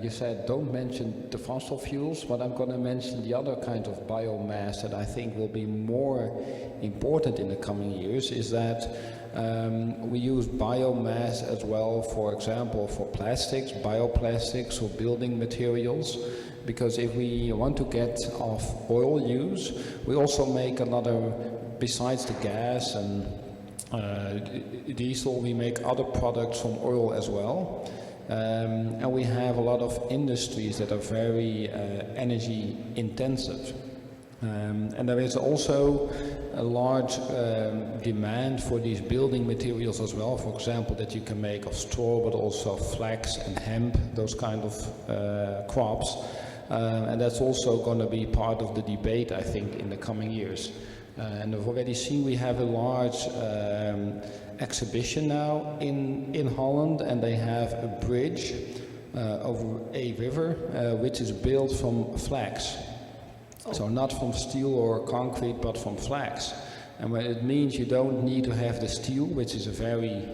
You said don't mention the fossil fuels, but I'm going to mention the other kind of biomass that I think will be more important in the coming years, is that we use biomass as well, for example, for plastics, bioplastics or building materials. Because if we want to get off oil use, we also make another, besides the gas and diesel, we make other products from oil as well. And we have a lot of industries that are very energy intensive. And there is also a large demand for these building materials as well. For example, that you can make of straw, but also flax and hemp, those kind of crops. And that's also going to be part of the debate, I think, in the coming years. And I've already seen we have a large exhibition now in Holland, and they have a bridge over a river which is built from flax. So not from steel or concrete, but from flax. And when it means you don't need to have the steel, which is a very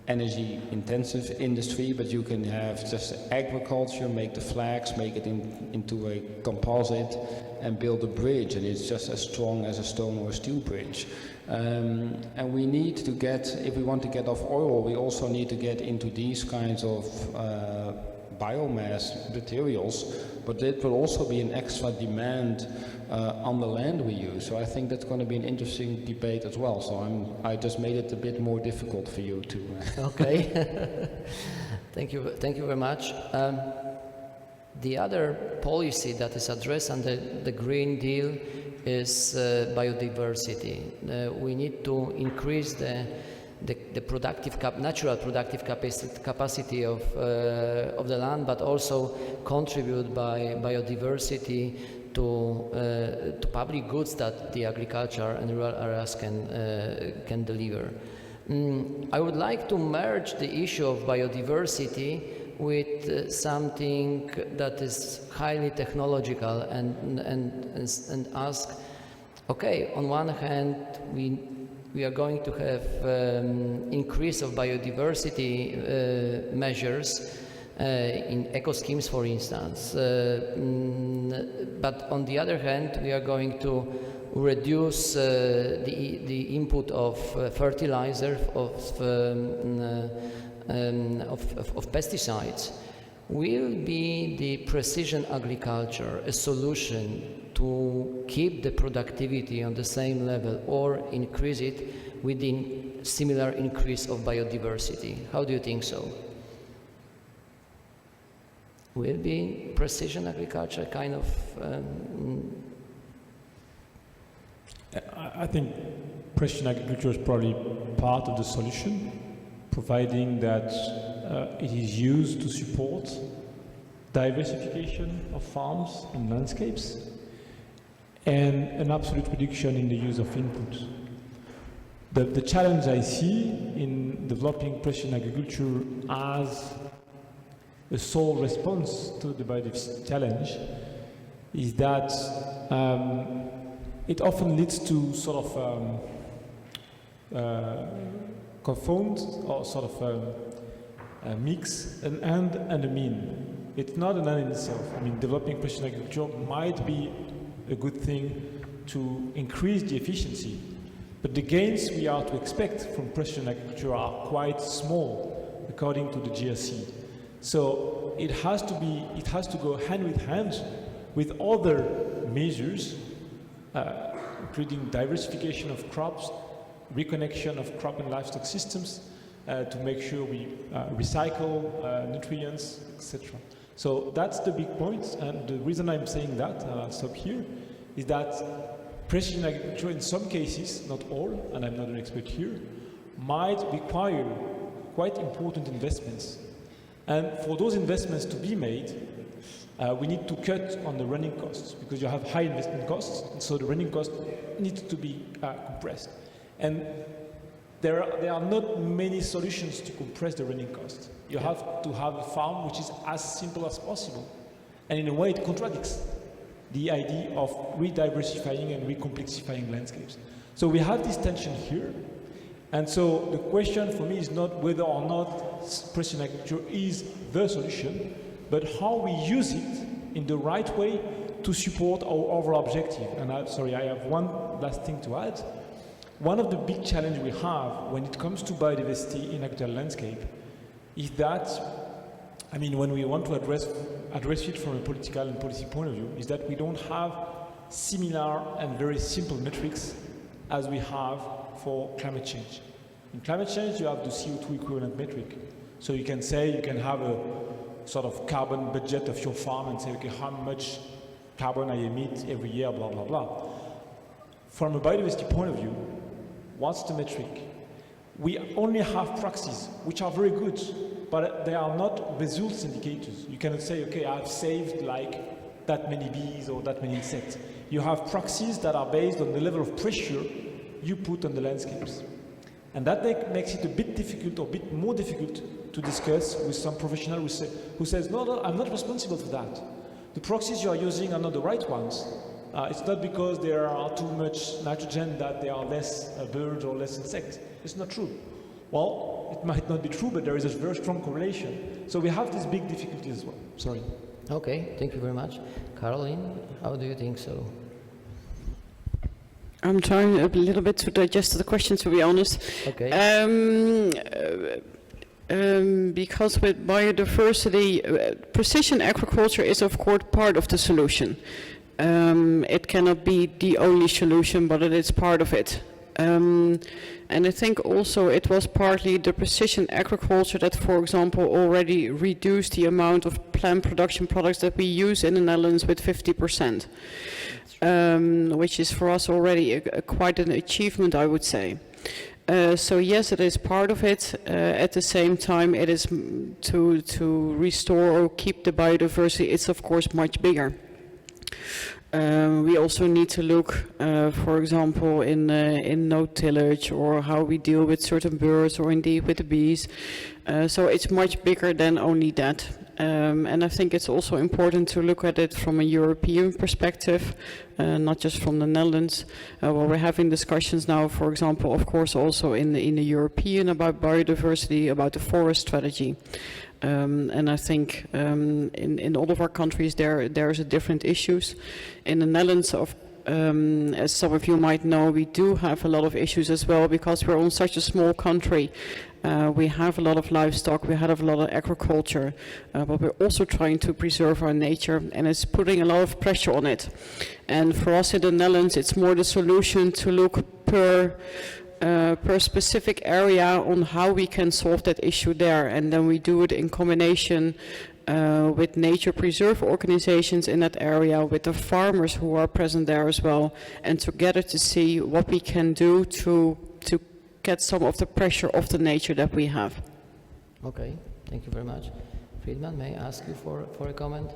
energy intensive industry, but you can have just agriculture, make the flax, make it into a composite and build a bridge, and it's just as strong as a stone or a steel bridge. And we need to get, if we want to get off oil, we also need to get into these kinds of biomass materials, but it will also be an extra demand on the land we use. So I think that's going to be an interesting debate as well. So I just made it a bit more difficult for you to. Okay. Thank you very much. The other policy that is addressed under the Green Deal is biodiversity. We need to increase the natural productive capacity of the land, but also contribute by biodiversity to public goods that the agriculture and rural areas can deliver. I would like to merge the issue of biodiversity with something that is highly technological and ask, okay, on one hand we are going to have increase of biodiversity measures in eco schemes, for instance, but on the other hand we are going to reduce the input of fertilizer, of pesticides. Will be the precision agriculture a solution to keep the productivity on the same level or increase it within similar increase of biodiversity? How do you think so? Will be precision agriculture kind of I think precision agriculture is probably part of the solution, providing that it is used to support diversification of farms and landscapes and an absolute reduction in the use of input. The challenge I see in developing precision agriculture as a sole response to the biodiversity challenge is that it often leads to sort of confound or sort of mix an end and a mean. It's not an end in itself. I mean, developing precision agriculture might be a good thing to increase the efficiency, but the gains we are to expect from precision agriculture are quite small, according to the GRC. So it has to go hand in hand with other measures, including diversification of crops, reconnection of crop and livestock systems, to make sure we recycle nutrients, etc. So that's the big point, and the reason I'm saying that, and I'll stop here, is that precision agriculture in some cases, not all, and I'm not an expert here, might require quite important investments. And for those investments to be made, we need to cut on the running costs, because you have high investment costs, and so the running cost needs to be compressed. And there are not many solutions to compress the running cost. You have to have a farm which is as simple as possible. And in a way it contradicts the idea of re-diversifying and re-complexifying landscapes. So we have this tension here. And so the question for me is not whether or not precision agriculture is the solution, but how we use it in the right way to support our overall objective. And I have one last thing to add. One of the big challenges we have when it comes to biodiversity in agricultural landscape is that, I mean, when we want to address it from a political and policy point of view, is that we don't have similar and very simple metrics as we have for climate change. In climate change, you have the CO2 equivalent metric. So you can say, you can have a sort of carbon budget of your farm and say, okay, how much carbon I emit every year, blah, blah, blah. from a biodiversity point of view, what's the metric? We only have proxies, which are very good, but they are not results indicators. You cannot say, okay, I've saved like that many bees or that many insects. You have proxies that are based on the level of pressure you put on the landscapes. And that makes it a bit difficult or a bit more difficult to discuss with some professional who says, no, I'm not responsible for that. The proxies you are using are not the right ones. It's not because there are too much nitrogen that there are less birds or less insects. It's not true. Well, it might not be true, but there is a very strong correlation. So we have this big difficulty as well. Sorry. Okay, thank you very much. Caroline, how do you think so? I'm trying a little bit to digest the question, to be honest. Okay. Because with biodiversity, precision agriculture is of course part of the solution. It cannot be the only solution, but it is part of it. And I think also it was partly the precision agriculture that, for example, already reduced the amount of plant production products that we use in the Netherlands with 50%, which is for us already quite an achievement, I would say. So yes, it is part of it. At the same time, it is to restore or keep the biodiversity. It's of course much bigger. We also need to look, for example, in no tillage, or how we deal with certain birds, or indeed with the bees. So it's much bigger than only that. And I think it's also important to look at it from a European perspective, not just from the Netherlands. Well, we're having discussions now, for example, of course, also in the European about biodiversity, about the forest strategy. And I think in all of our countries there's a different issues. In the Netherlands, as some of you might know, we do have a lot of issues as well, because we're on such a small country. We have a lot of livestock, we have a lot of agriculture, but we're also trying to preserve our nature, and it's putting a lot of pressure on it. And for us in the Netherlands, it's more the solution to look per specific area on how we can solve that issue there, and then we do it in combination with nature preserve organizations in that area, with the farmers who are present there as well, and together to see what we can do to get some of the pressure off the nature that we have. Okay, thank you very much. Friedman, may I ask you for a comment?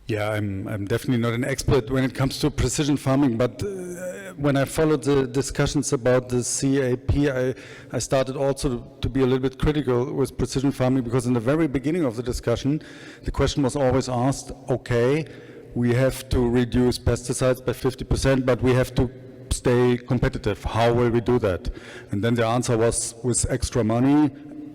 Yeah, I'm definitely not an expert when it comes to precision farming, but when I followed the discussions about the CAP, I started also to be a little bit critical with precision farming, because in the very beginning of the discussion, the question was always asked, okay, we have to reduce pesticides by 50%, but we have to stay competitive. How will we do that? And then the answer was with extra money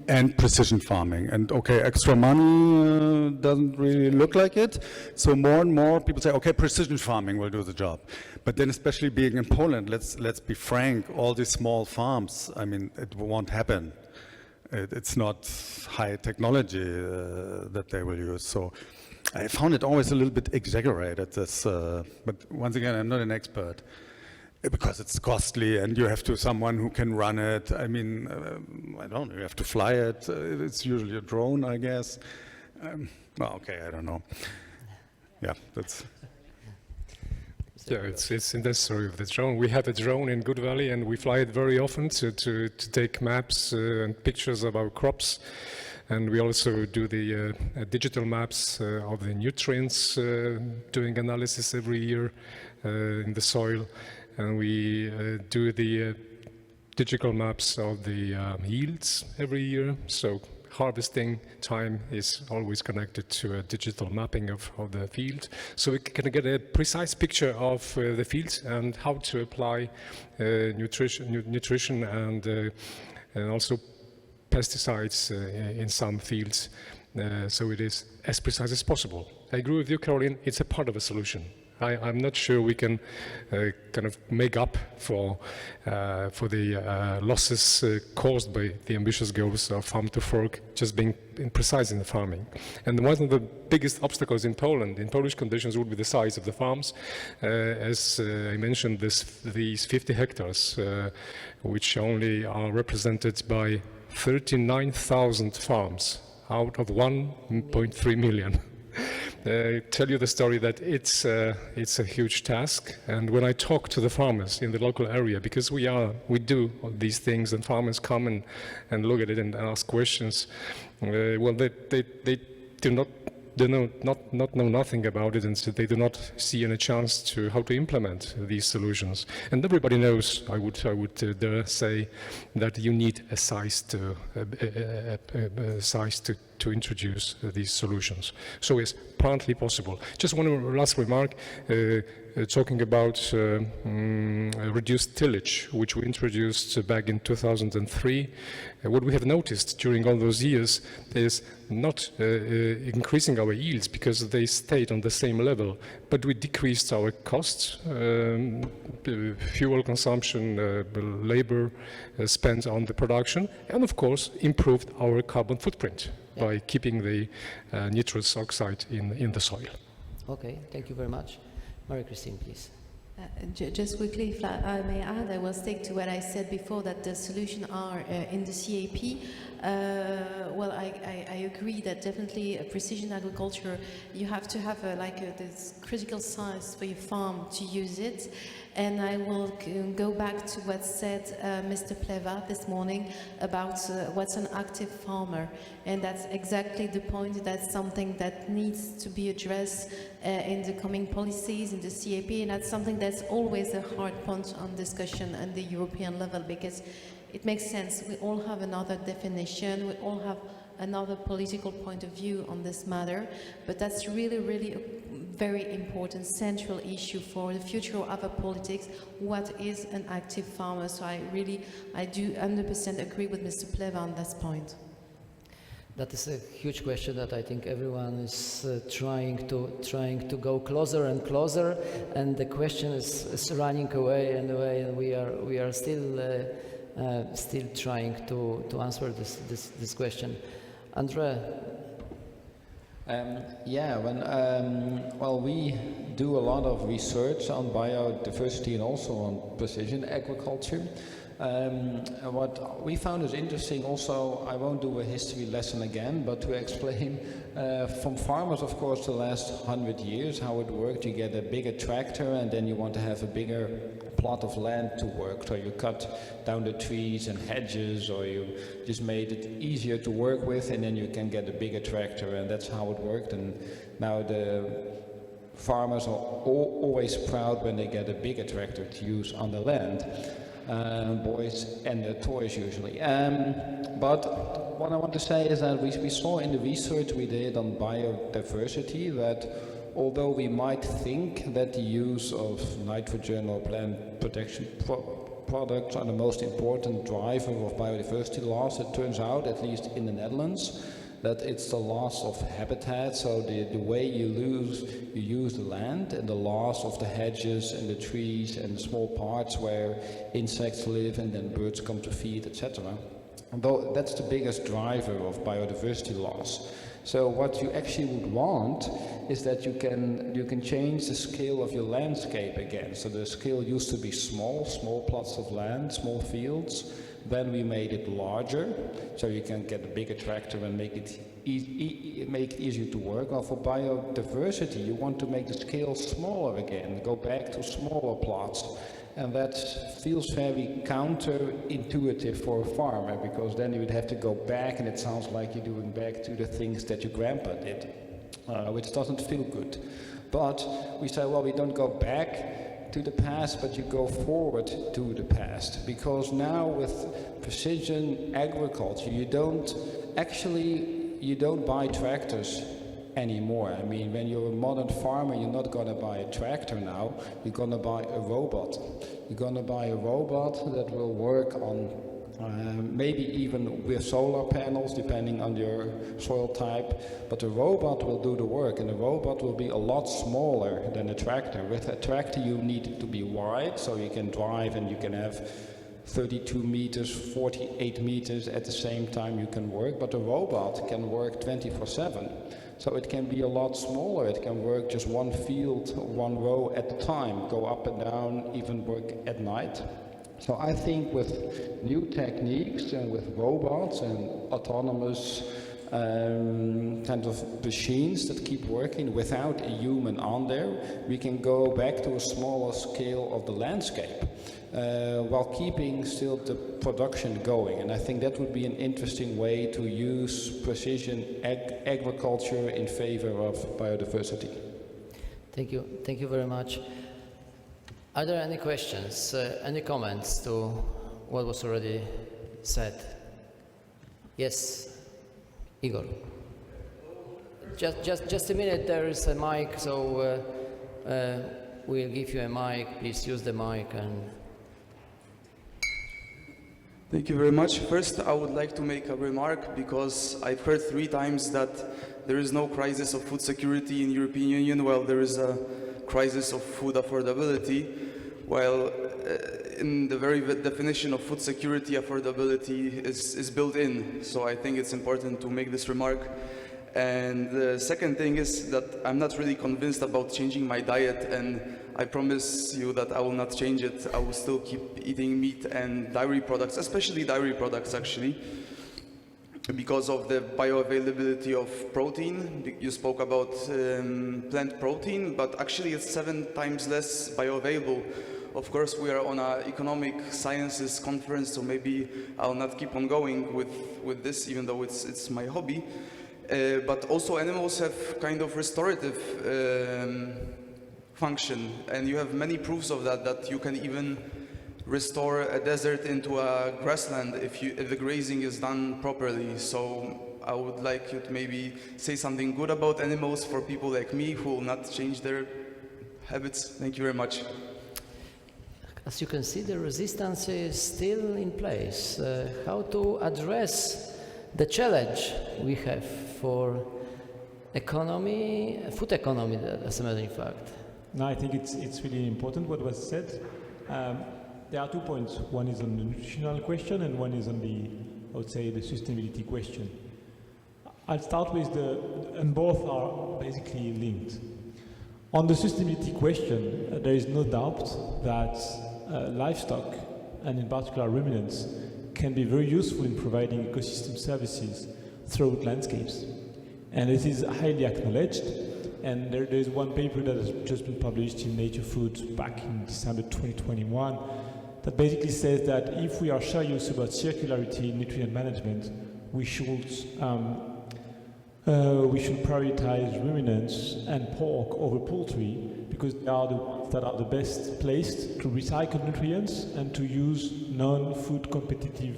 and precision farming. And okay, extra money doesn't really look like it. So more and more people say, okay, precision farming will do the job. But then, especially being in Poland, let's be frank, all these small farms, I mean, it won't happen. It's not high technology that they will use. So I found it always a little bit exaggerated, this, but once again, I'm not an expert. Because it's costly, and you have to someone who can run it. I mean, I don't know, you have to fly it. It's usually a drone, I guess. Well, okay, I don't know. Yeah, that's... Yeah, it's in the story of the drone. We have a drone in Goodvalley, and we fly it very often to take maps and pictures of our crops. And we also do the digital maps of the nutrients, doing analysis every year in the soil. And we do the digital maps of the yields every year. So harvesting time is always connected to a digital mapping of the field. So we can get a precise picture of the field and how to apply nutrition and also pesticides in some fields. So it is as precise as possible. I agree with you, Caroline, it's a part of a solution. I'm not sure we can kind of make up for the losses caused by the ambitious goals of farm to fork just being imprecise in the farming. And one of the biggest obstacles in Poland, in Polish conditions, would be the size of the farms. As I mentioned, these 50 hectares, which only are represented by 39,000 farms out of 1.3 million. tell you the story that it's a huge task. And when I talk to the farmers in the local area, because we do all these things, and farmers come and look at it and ask questions, well, they do not know nothing about it, and so they do not see any chance to how to implement these solutions. And everybody knows, I would dare say, that you need a size to introduce these solutions. So it's partly possible. Just one last remark, talking about reduced tillage, which we introduced back in 2003. What we have noticed during all those years is not increasing our yields because they stayed on the same level, but we decreased our costs, fuel consumption, labor spent on the production, and of course improved our carbon footprint by keeping the nitrous oxide in the soil. Okay, thank you very much. Marie-Christine, please. Just quickly, if I may add, I will stick to what I said before, that the solutions are in the CAP. Well, I agree that definitely precision agriculture, you have to have this critical size for your farm to use it. And I will go back to what said Mr. Pleva this morning about what's an active farmer. And that's exactly the point. That's something that needs to be addressed in the coming policies, in the CAP, and that's something that's always a hard point on discussion at the European level, because it makes sense. We all have another definition, we all have another political point of view on this matter, but that's really, really a very important central issue for the future of our politics. What is an active farmer? So I do 100% agree with Mr. Pleva on this point. That is a huge question that I think everyone is trying to go closer and closer, and the question is running away and away, and we are still trying to answer this question. Andre. Well, we do a lot of research on biodiversity and also on precision agriculture. What we found is interesting also, I won't do a history lesson again, but to explain from farmers, of course, the last 100 years, how it worked. You get a bigger tractor and then you want to have a bigger plot of land to work. So you cut down the trees and hedges, or you just made it easier to work with, and then you can get a bigger tractor, and that's how it worked. And now the farmers are always proud when they get a bigger tractor to use on the land. Boys and their toys usually. But what I want to say is that we saw in the research we did on biodiversity that although we might think that the use of nitrogen or plant protection products are the most important driver of biodiversity loss, it turns out, at least in the Netherlands, that it's the loss of habitat, so the way you use the land, and the loss of the hedges and the trees and the small parts where insects live and then birds come to feed, etc. Although that's the biggest driver of biodiversity loss. So what you actually would want is that you can change the scale of your landscape again. So the scale used to be small plots of land, small fields. Then we made it larger, so you can get a bigger tractor and make it easier to work. Well, for biodiversity, you want to make the scale smaller again, go back to smaller plots. And that feels very counterintuitive for a farmer, because then you would have to go back, and it sounds like you're doing back to the things that your grandpa did, which doesn't feel good. But we say, well, we don't go back to the past, but you go forward to the past, because now with precision agriculture, you don't buy tractors anymore. I mean, when you're a modern farmer, you're not going to buy a tractor now, you're going to buy a robot. You're going to buy a robot that will work on maybe even with solar panels, depending on your soil type, but the robot will do the work, and the robot will be a lot smaller than a tractor. With a tractor you need it to be wide, so you can drive and you can have 32 meters, 48 meters at the same time you can work, but the robot can work 24/7. So it can be a lot smaller, it can work just one field, one row at a time, go up and down, even work at night. So I think with new techniques and with robots and autonomous kind of machines that keep working without a human on there, we can go back to a smaller scale of the landscape while keeping still the production going. And I think that would be an interesting way to use precision agriculture in favor of biodiversity. Thank you very much. Are there any questions, any comments to what was already said? Yes, Igor. Just a minute, there is a mic, so we'll give you a mic. Please use the mic. And thank you very much. First, I would like to make a remark because I've heard 3 times that there is no crisis of food security in the European Union, while there is a crisis of food affordability, while in the very definition of food security, affordability is built in. So I think it's important to make this remark. And the second thing is that I'm not really convinced about changing my diet, and I promise you that I will not change it. I will still keep eating meat and dairy products, especially dairy products actually, because of the bioavailability of protein. You spoke about plant protein, but actually it's 7 times less bioavailable. Of course, we are on an economic sciences conference, so maybe I'll not keep on going with this, even though it's my hobby. But also animals have kind of restorative function, and you have many proofs of that you can even restore a desert into a grassland if the grazing is done properly. So I would like you to maybe say something good about animals for people like me who will not change their habits. Thank you very much. as you can see, the resistance is still in place. How to address the challenge we have for economy, food economy, as a matter of fact? No, I think it's really important what was said. There are 2 points. One is on the nutritional question and one is on the, I would say, the sustainability question. I'll start with and both are basically linked. On the sustainability question, there is no doubt that livestock, and in particular ruminants, can be very useful in providing ecosystem services throughout landscapes. And it is highly acknowledged. And there is one paper that has just been published in Nature Foods back in December 2021 that basically says that if we are serious about circularity in nutrient management, we should prioritize ruminants and pork over poultry, because they are the ones that are the best placed to recycle nutrients and to use non-food competitive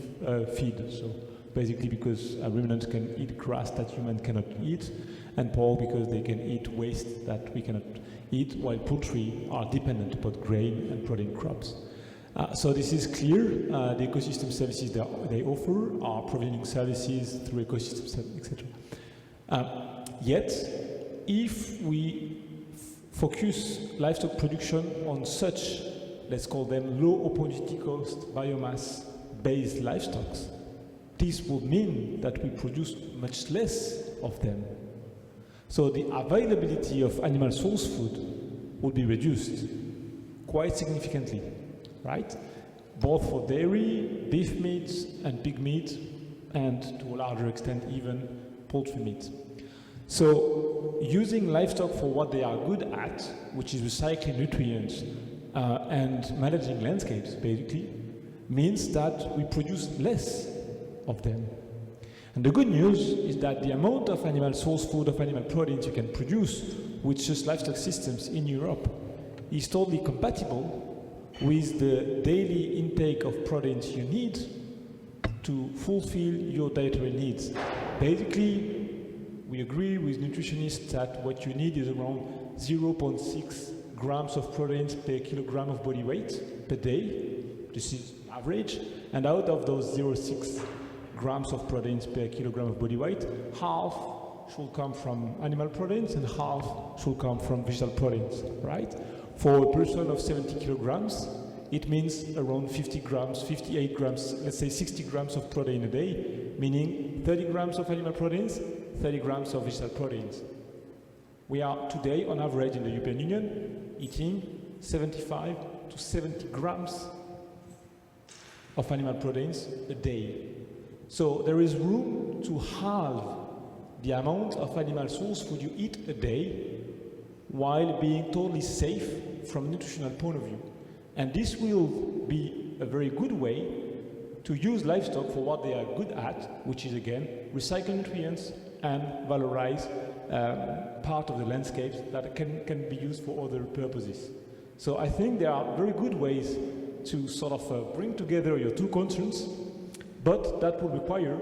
feed. So basically because ruminants can eat grass that humans cannot eat, and pork because they can eat waste that we cannot eat, while poultry are dependent upon grain and protein crops. So this is clear. The ecosystem services they offer are providing services through ecosystem, etc. Yet, if we focus livestock production on such, let's call them low opportunity cost biomass-based livestock, this would mean that we produce much less of them. So the availability of animal source food would be reduced quite significantly, right? Both for dairy, beef meat, and pig meat, and to a larger extent even poultry meat. So using livestock for what they are good at, which is recycling nutrients and managing landscapes basically, means that we produce less of them. And the good news is that the amount of animal source food, of animal proteins you can produce with just livestock systems in Europe is totally compatible with the daily intake of proteins you need to fulfill your dietary needs. Basically, we agree with nutritionists that what you need is around 0.6 grams of proteins per kilogram of body weight per day. This is average. And out of those 0.6 grams of proteins per kilogram of body weight, half should come from animal proteins and half should come from vegetable proteins, right? For a person of 70 kilograms, it means around 50 grams, 58 grams, let's say 60 grams of protein a day, meaning 30 grams of animal proteins, 30 grams of vegetable proteins. We are today, on average in the European Union, eating 75 to 70 grams of animal proteins a day. So there is room to halve the amount of animal source food you eat a day while being totally safe from a nutritional point of view. And this will be a very good way to use livestock for what they are good at, which is again, recycle nutrients and valorize part of the landscapes that can be used for other purposes. So I think there are very good ways to sort of bring together your two concerns, but that will require,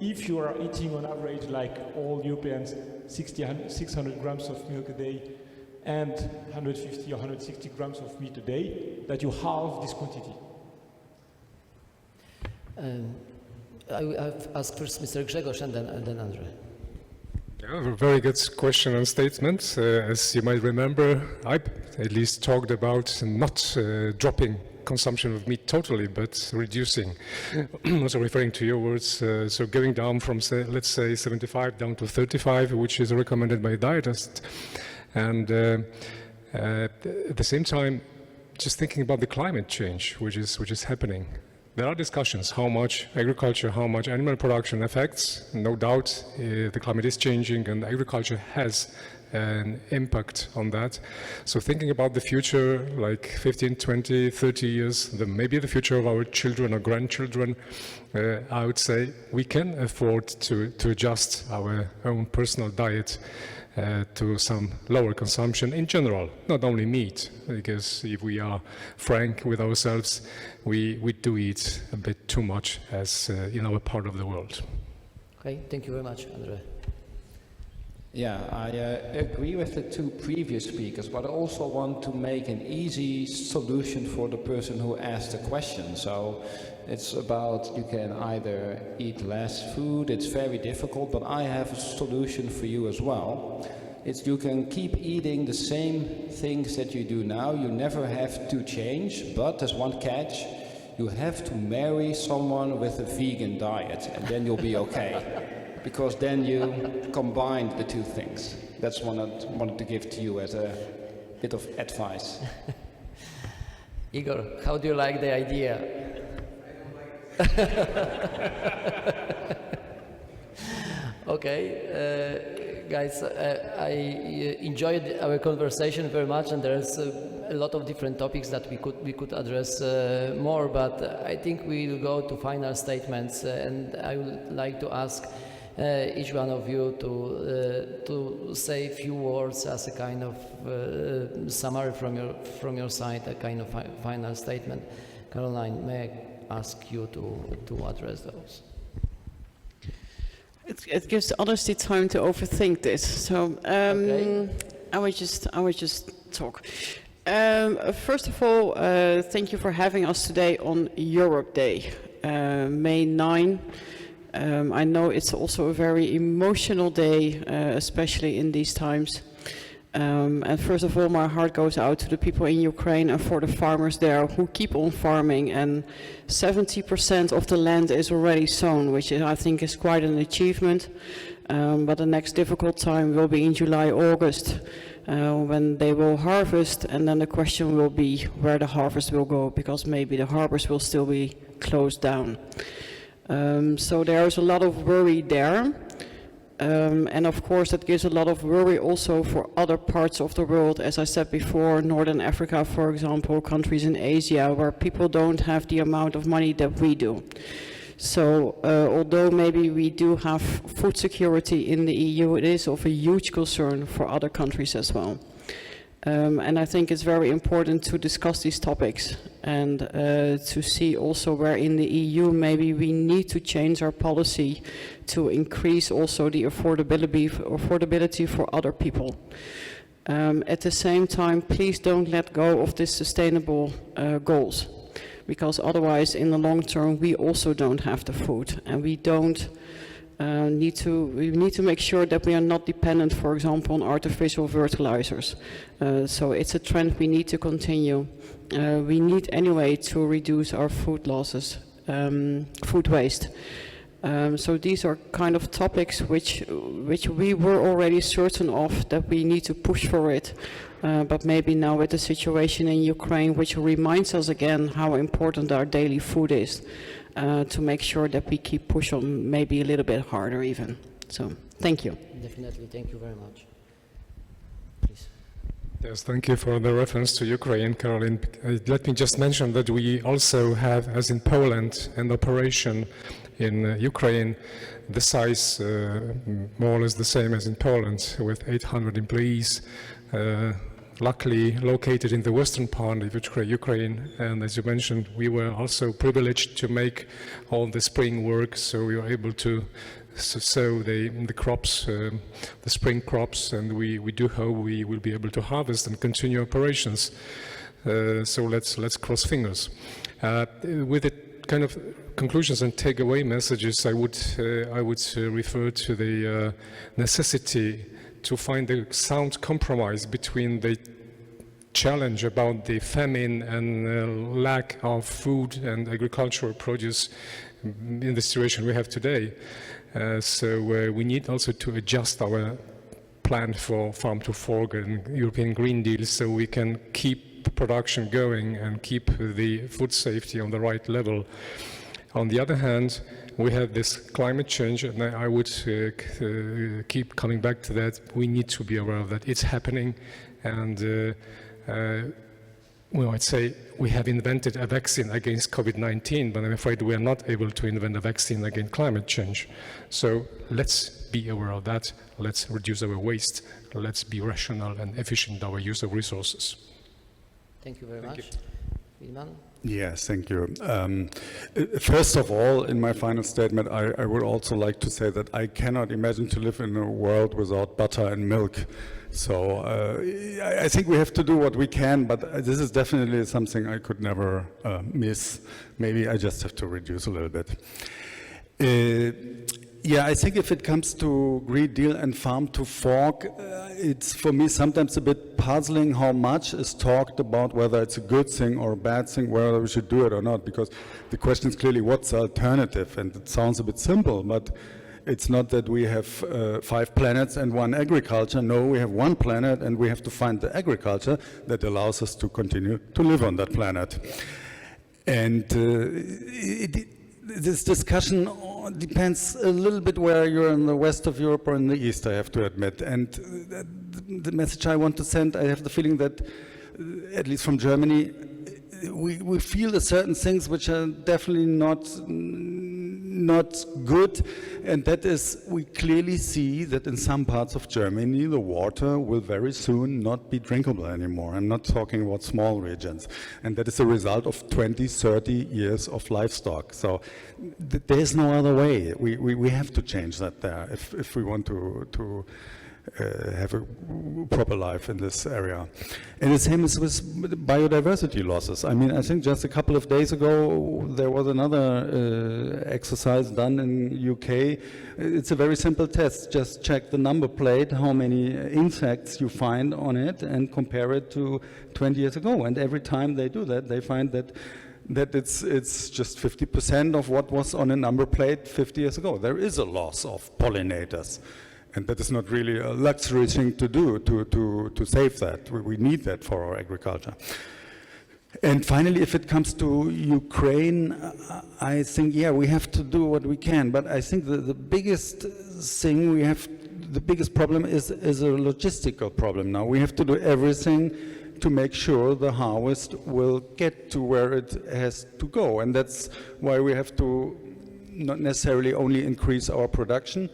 if you are eating on average, like all Europeans, 600 grams of milk a day and 150 or 160 grams of meat a day, that you halve this quantity. I've asked first Mr. Grzegorz and then Andre. Yeah, a very good question and statement. As you might remember, I at least talked about not dropping consumption of meat totally, but reducing. Also referring to your words, so going down from, say, let's say 75 down to 35, which is recommended by dietists. And at the same time, just thinking about the climate change, which is happening. There are discussions how much agriculture, how much animal production affects. No doubt the climate is changing and agriculture has an impact on that. So thinking about the future, like 15, 20, 30 years, maybe the future of our children or grandchildren, I would say we can afford to adjust our own personal diet to some lower consumption in general, not only meat, because if we are frank with ourselves, we do eat a bit too much as in our part of the world. Okay, thank you very much, Andre. Yeah, I agree with the two previous speakers, but I also want to make an easy solution for the person who asked the question. So it's about you can either eat less food, it's very difficult, but I have a solution for you as well. It's you can keep eating the same things that you do now, you never have to change, but there's one catch, you have to marry someone with a vegan diet and then you'll be okay. Because then you combine the two things. That's what I wanted to give to you as a bit of advice. Igor, how do you like the idea? Okay, guys, I enjoyed our conversation very much, and there's a lot of different topics that we could address more, but I think we'll go to final statements, and I would like to ask each one of you to say a few words as a kind of summary from your side, a kind of final statement. Caroline, may I ask you to address those? It gives others the time to overthink this. So Okay. I would just talk. First of all, thank you for having us today on Europe Day, May 9. I know it's also a very emotional day, especially in these times. And first of all, my heart goes out to the people in Ukraine and for the farmers there who keep on farming. And 70% of the land is already sown, which I think is quite an achievement. But the next difficult time will be in July, August, when they will harvest. And then the question will be where the harvest will go, because maybe the harbors will still be closed down. So there's a lot of worry there. And of course that gives a lot of worry also for other parts of the world, as I said before, Northern Africa, for example, countries in Asia where people don't have the amount of money that we do. So although maybe we do have food security in the EU, it is of a huge concern for other countries as well. And I think it's very important to discuss these topics and to see also where in the EU maybe we need to change our policy to increase also the affordability for other people. At the same time, please don't let go of these sustainable goals, because otherwise in the long term we also don't have the food, and we need to make sure that we are not dependent, for example, on artificial fertilizers. So it's a trend we need to continue. We need anyway to reduce our food losses, food waste. So these are kind of topics which we were already certain of that we need to push for it. But maybe now with the situation in Ukraine, which reminds us again how important our daily food is, to make sure that we keep pushing maybe a little bit harder even. So, thank you. Definitely, thank you very much. Please. Yes, thank you for the reference to Ukraine, Caroline. Let me just mention that we also have, as in Poland, an operation in Ukraine, the size more or less the same as in Poland, with 800 employees, luckily located in the western part of Ukraine. And as you mentioned, we were also privileged to make all the spring work, so we were able to sow the crops, the spring crops, and we do hope we will be able to harvest and continue operations. So let's cross fingers. With the kind of conclusions and takeaway messages, I would refer to the necessity to find a sound compromise between the challenge about the famine and lack of food and agricultural produce in the situation we have today. So we need also to adjust our plan for Farm to Fork and European Green Deal so we can keep production going and keep the food safety on the right level. On the other hand, we have this climate change, and I would keep coming back to that. We need to be aware of that. It's happening, and well, I'd say we have invented a vaccine against COVID-19, but I'm afraid we are not able to invent a vaccine against climate change. So let's be aware of that. Let's reduce our waste. Let's be rational and efficient in our use of resources. Thank you very much. Wilman? Yes, thank you. First of all, in my final statement, I would also like to say that I cannot imagine to live in a world without butter and milk. So I think we have to do what we can, but this is definitely something I could never miss. Maybe I just have to reduce a little bit. Yeah, I think if it comes to Green Deal and Farm to Fork, it's for me sometimes a bit puzzling how much is talked about whether it's a good thing or a bad thing, whether we should do it or not, because the question is clearly what's the alternative, and it sounds a bit simple, but it's not that we have 5 planets and 1 agriculture. No, we have 1 planet and we have to find the agriculture that allows us to continue to live on that planet. And this discussion depends a little bit where you're in the west of Europe or in the east, I have to admit. And the message I want to send, I have the feeling that, at least from Germany, we feel certain things which are definitely not good, and that is, we clearly see that in some parts of Germany the water will very soon not be drinkable anymore. I'm not talking about small regions, and that is a result of 20, 30 years of livestock. So there's no other way. We have to change that there if we want to have a proper life in this area. And the same is with biodiversity losses. I mean, I think just a couple of days ago there was another exercise done in UK. It's a very simple test. Just check the number plate, how many insects you find on it, and compare it to 20 years ago. And every time they do that, they find that it's just 50% of what was on a number plate 50 years ago. There is a loss of pollinators. And that is not really a luxury thing to do, to save that. We need that for our agriculture. And finally, if it comes to Ukraine, I think, yeah, we have to do what we can. But I think the biggest thing the biggest problem is a logistical problem now. We have to do everything to make sure the harvest will get to where it has to go. And that's why we have to not necessarily only increase our production,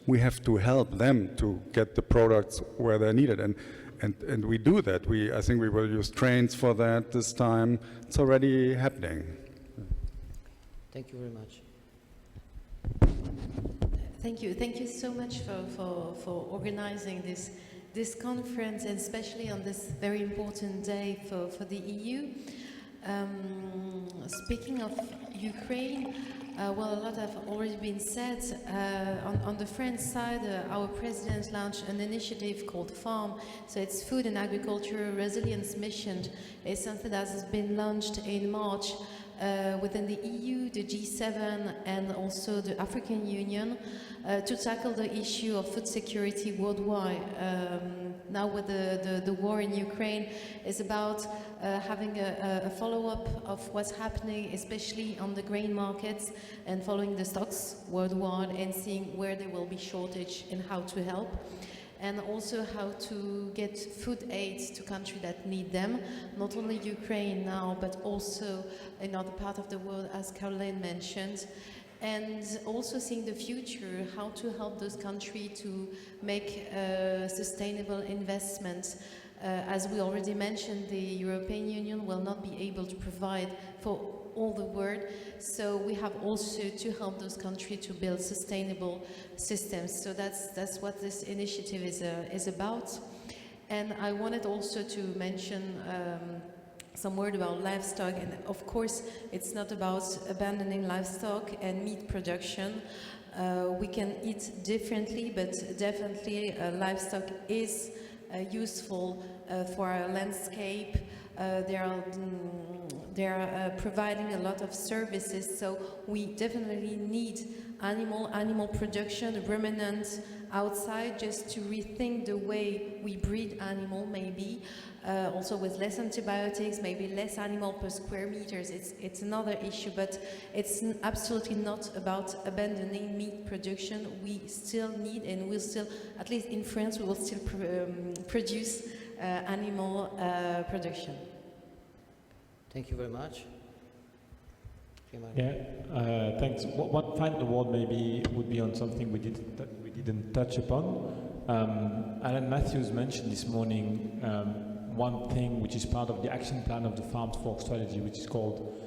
we have to help them to get the products where they're needed, and we do that. I think we will use trains for that this time. It's already happening. Thank you very much. Thank you so much for organizing this conference, and especially on this very important day for the EU. Speaking of Ukraine, well, a lot have already been said. On the French side, our president launched an initiative called FARM, so it's Food and Agriculture Resilience Mission. It's something that has been launched in March within the EU, the G7, and also the African Union to tackle the issue of food security worldwide. Now with the war in Ukraine is about having a follow-up of what's happening, especially on the grain markets, and following the stocks worldwide and seeing where there will be shortage and how to help. And also how to get food aids to countries that need them, not only Ukraine now, but also in other parts of the world, as Caroline mentioned. And also seeing the future, how to help those countries to make sustainable investments. As we already mentioned, the European Union will not be able to provide for all the world, so we have also to help those countries to build sustainable systems. So that's what this initiative is about. And I wanted also to mention some word about livestock, and of course it's not about abandoning livestock and meat production. We can eat differently, but definitely livestock is useful for our landscape. They are providing a lot of services, so we definitely need animal production, ruminants outside, just to rethink the way we breed animal, maybe also with less antibiotics, maybe less animal per square meters. It's another issue, but it's absolutely not about abandoning meat production. We still need, and we'll still, at least in France, we will still produce animal production. Thank you very much. Yeah, thanks. One final word maybe would be on something we didn't touch upon. Alan Matthews mentioned this morning one thing which is part of the action plan of the Farm to Fork strategy, which is called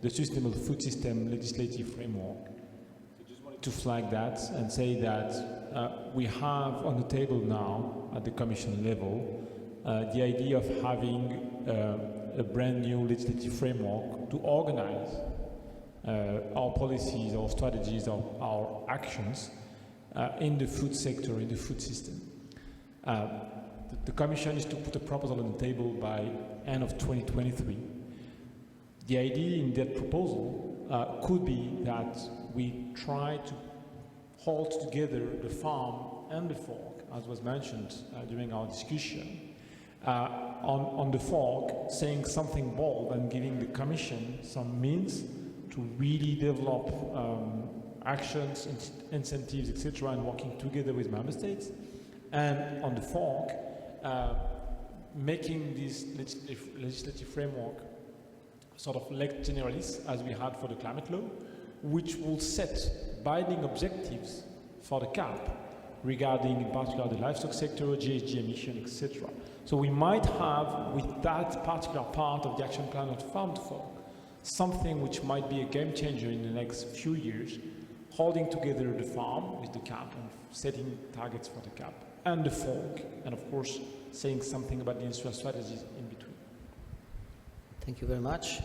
the Sustainable Food System Legislative Framework. So just wanted to flag that and say that we have on the table now at the Commission level the idea of having a brand new legislative framework to organize our policies, our strategies, our actions in the food sector, in the food system. The Commission is to put a proposal on the table by end of 2023. The idea in that proposal could be that we try to hold together the farm and the fork, as was mentioned during our discussion. On the fork, saying something bold and giving the Commission some means to really develop actions, incentives, etc., and working together with member states. And on the fork, making this legislative framework sort of leg generalis, as we had for the climate law, which will set binding objectives for the CAP regarding, in particular, the livestock sector, GHG emission, etc. So we might have, with that particular part of the action plan of Farm to Fork, something which might be a game changer in the next few years, holding together the farm with the CAP and setting targets for the CAP, and the fork, and of course saying something about the industrial strategies in between. Thank you very much.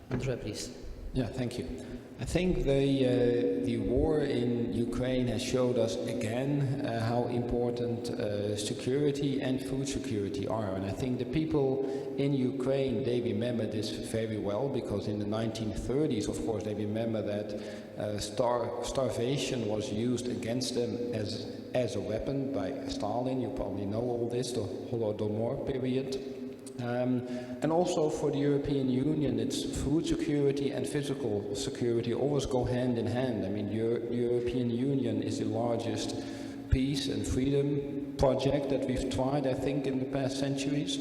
Andrea, please. Yeah, thank you. I think the war in Ukraine has showed us again how important security and food security are. And I think the people in Ukraine, they remember this very well, because in the 1930s, of course, they remember that starvation was used against them as a weapon by Stalin. You probably know all this, the Holodomor period. And also for the European Union, it's food security and physical security always go hand in hand. I mean, the European Union is the largest peace and freedom project that we've tried, I think, in the past centuries.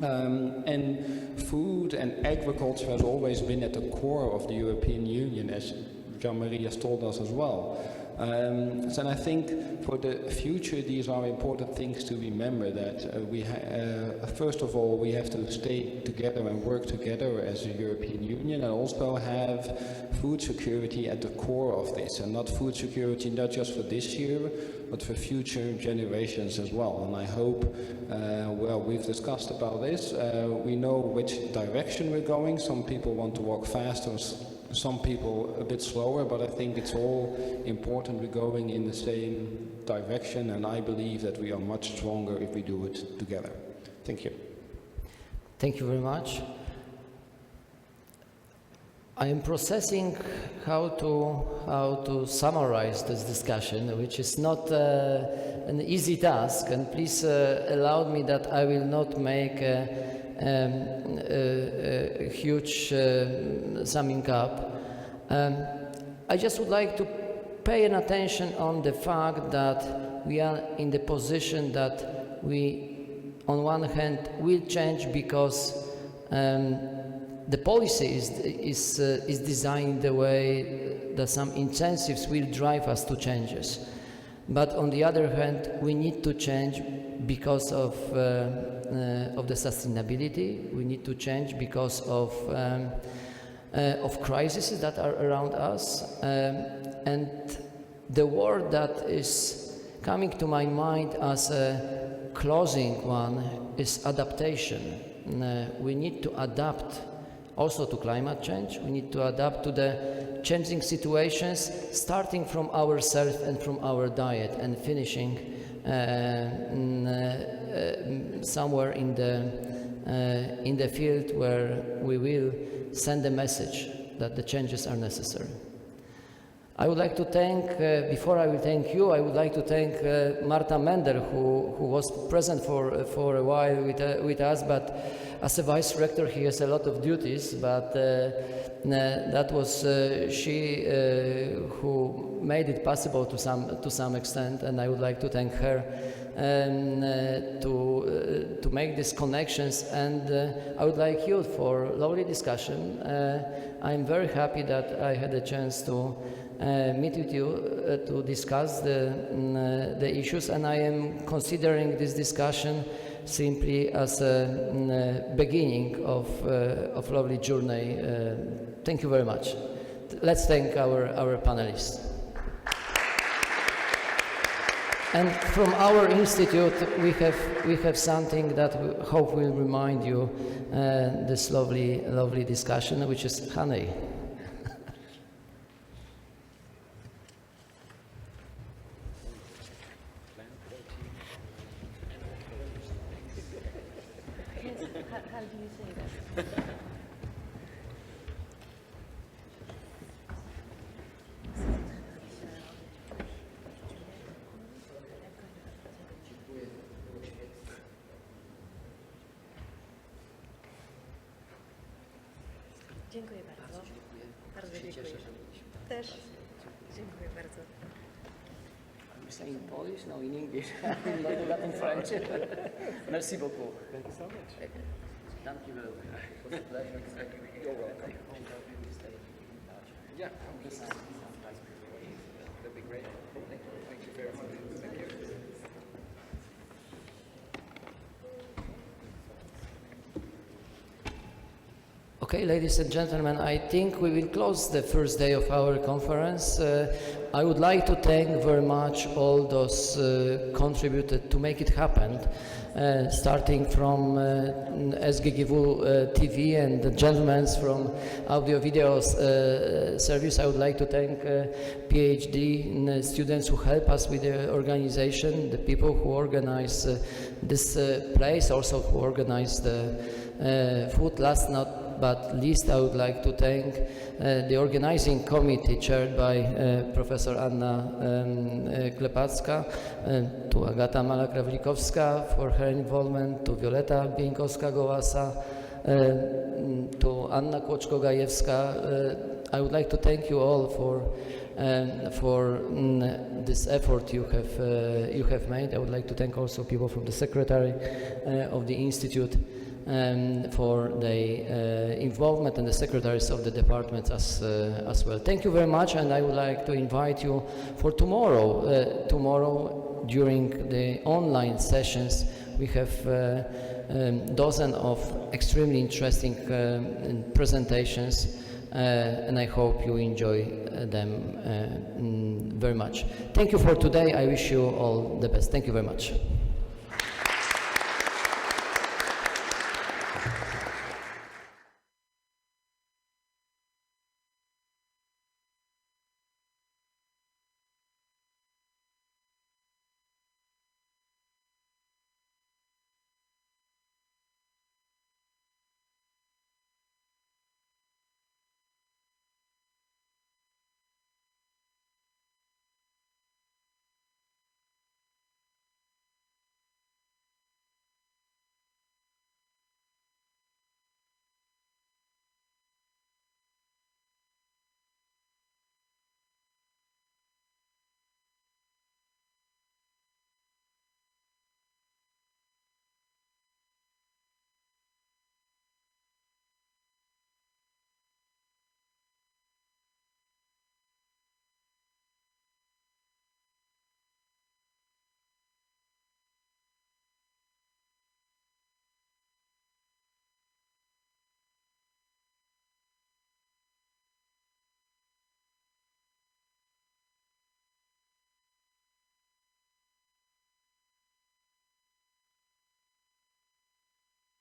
And food and agriculture has always been at the core of the European Union, as Pierre-Marie has told us as well. So I think for the future, these are important things to remember, that first of all, we have to stay together and work together as a European Union, and also have food security at the core of this, and not food security not just for this year, but for future generations as well. And I hope, well, we've discussed about this, we know which direction we're going. Some people want to walk faster, some people a bit slower, but I think it's all important we're going in the same direction, and I believe that we are much stronger if we do it together. Thank you. Thank you very much. I am processing how to summarize this discussion, which is not an easy task, and please allow me that I will not make a huge summing up. I just would like to pay an attention on the fact that we are in the position that we, on one hand, will change because the policy is designed the way that some incentives will drive us to changes. But on the other hand, we need to change because of the sustainability. We need to change because of crises that are around us. And the word that is coming to my mind as a closing one is adaptation. We need to adapt also to climate change. We need to adapt to the changing situations, starting from ourselves and from our diet, and finishing somewhere in the field where we will send a message that the changes are necessary. I would like to thank, before I will thank you, I would like to thank Marta Mender, who was present for a while with us, but as a vice rector he has a lot of duties, but that was she who made it possible to some extent, and I would like to thank her to make these connections, and I would like you for lovely discussion. I'm very happy that I had a chance to meet with you to discuss the issues, and I am considering this discussion simply as a beginning of lovely journey. Thank you very much. Let's thank our panelists. And from our institute, we have something that we hope will remind you this lovely discussion, which is honey. How do you say that? Dziękuję bardzo. Bardzo dziękuję. Też dziękuję bardzo. I'm saying Polish, no in English, not in French. Merci beaucoup. Thank you so much. Thank you very much. It was a pleasure. You're welcome. Yeah, that'd be great. Thank you very much. Thank you. Okay, ladies and gentlemen, I think we will close the first day of our conference. I would like to thank very much all those contributed to make it happen, starting from SGGW TV and the gentlemen from Audio Video Service. I would like to thank PhD students who help us with the organization, the people who organize this place, also who organize the food. Last but least, I would like to thank the organizing committee chaired by Professor Anna Klepacka, to Agata Malak-Rawlikowska for her involvement, to Violeta Bieńkowska-Gołasa, to Anna Kłoczko-Gajewska. I would like to thank you all for this effort you have made. I would like to thank also people from the Secretary of the Institute for the involvement, and the secretaries of the departments as well. Thank you very much, and I would like to invite you for tomorrow. Tomorrow, during the online sessions, we have a dozen of extremely interesting presentations, and I hope you enjoy them very much. Thank you for today. I wish you all the best. Thank you very much.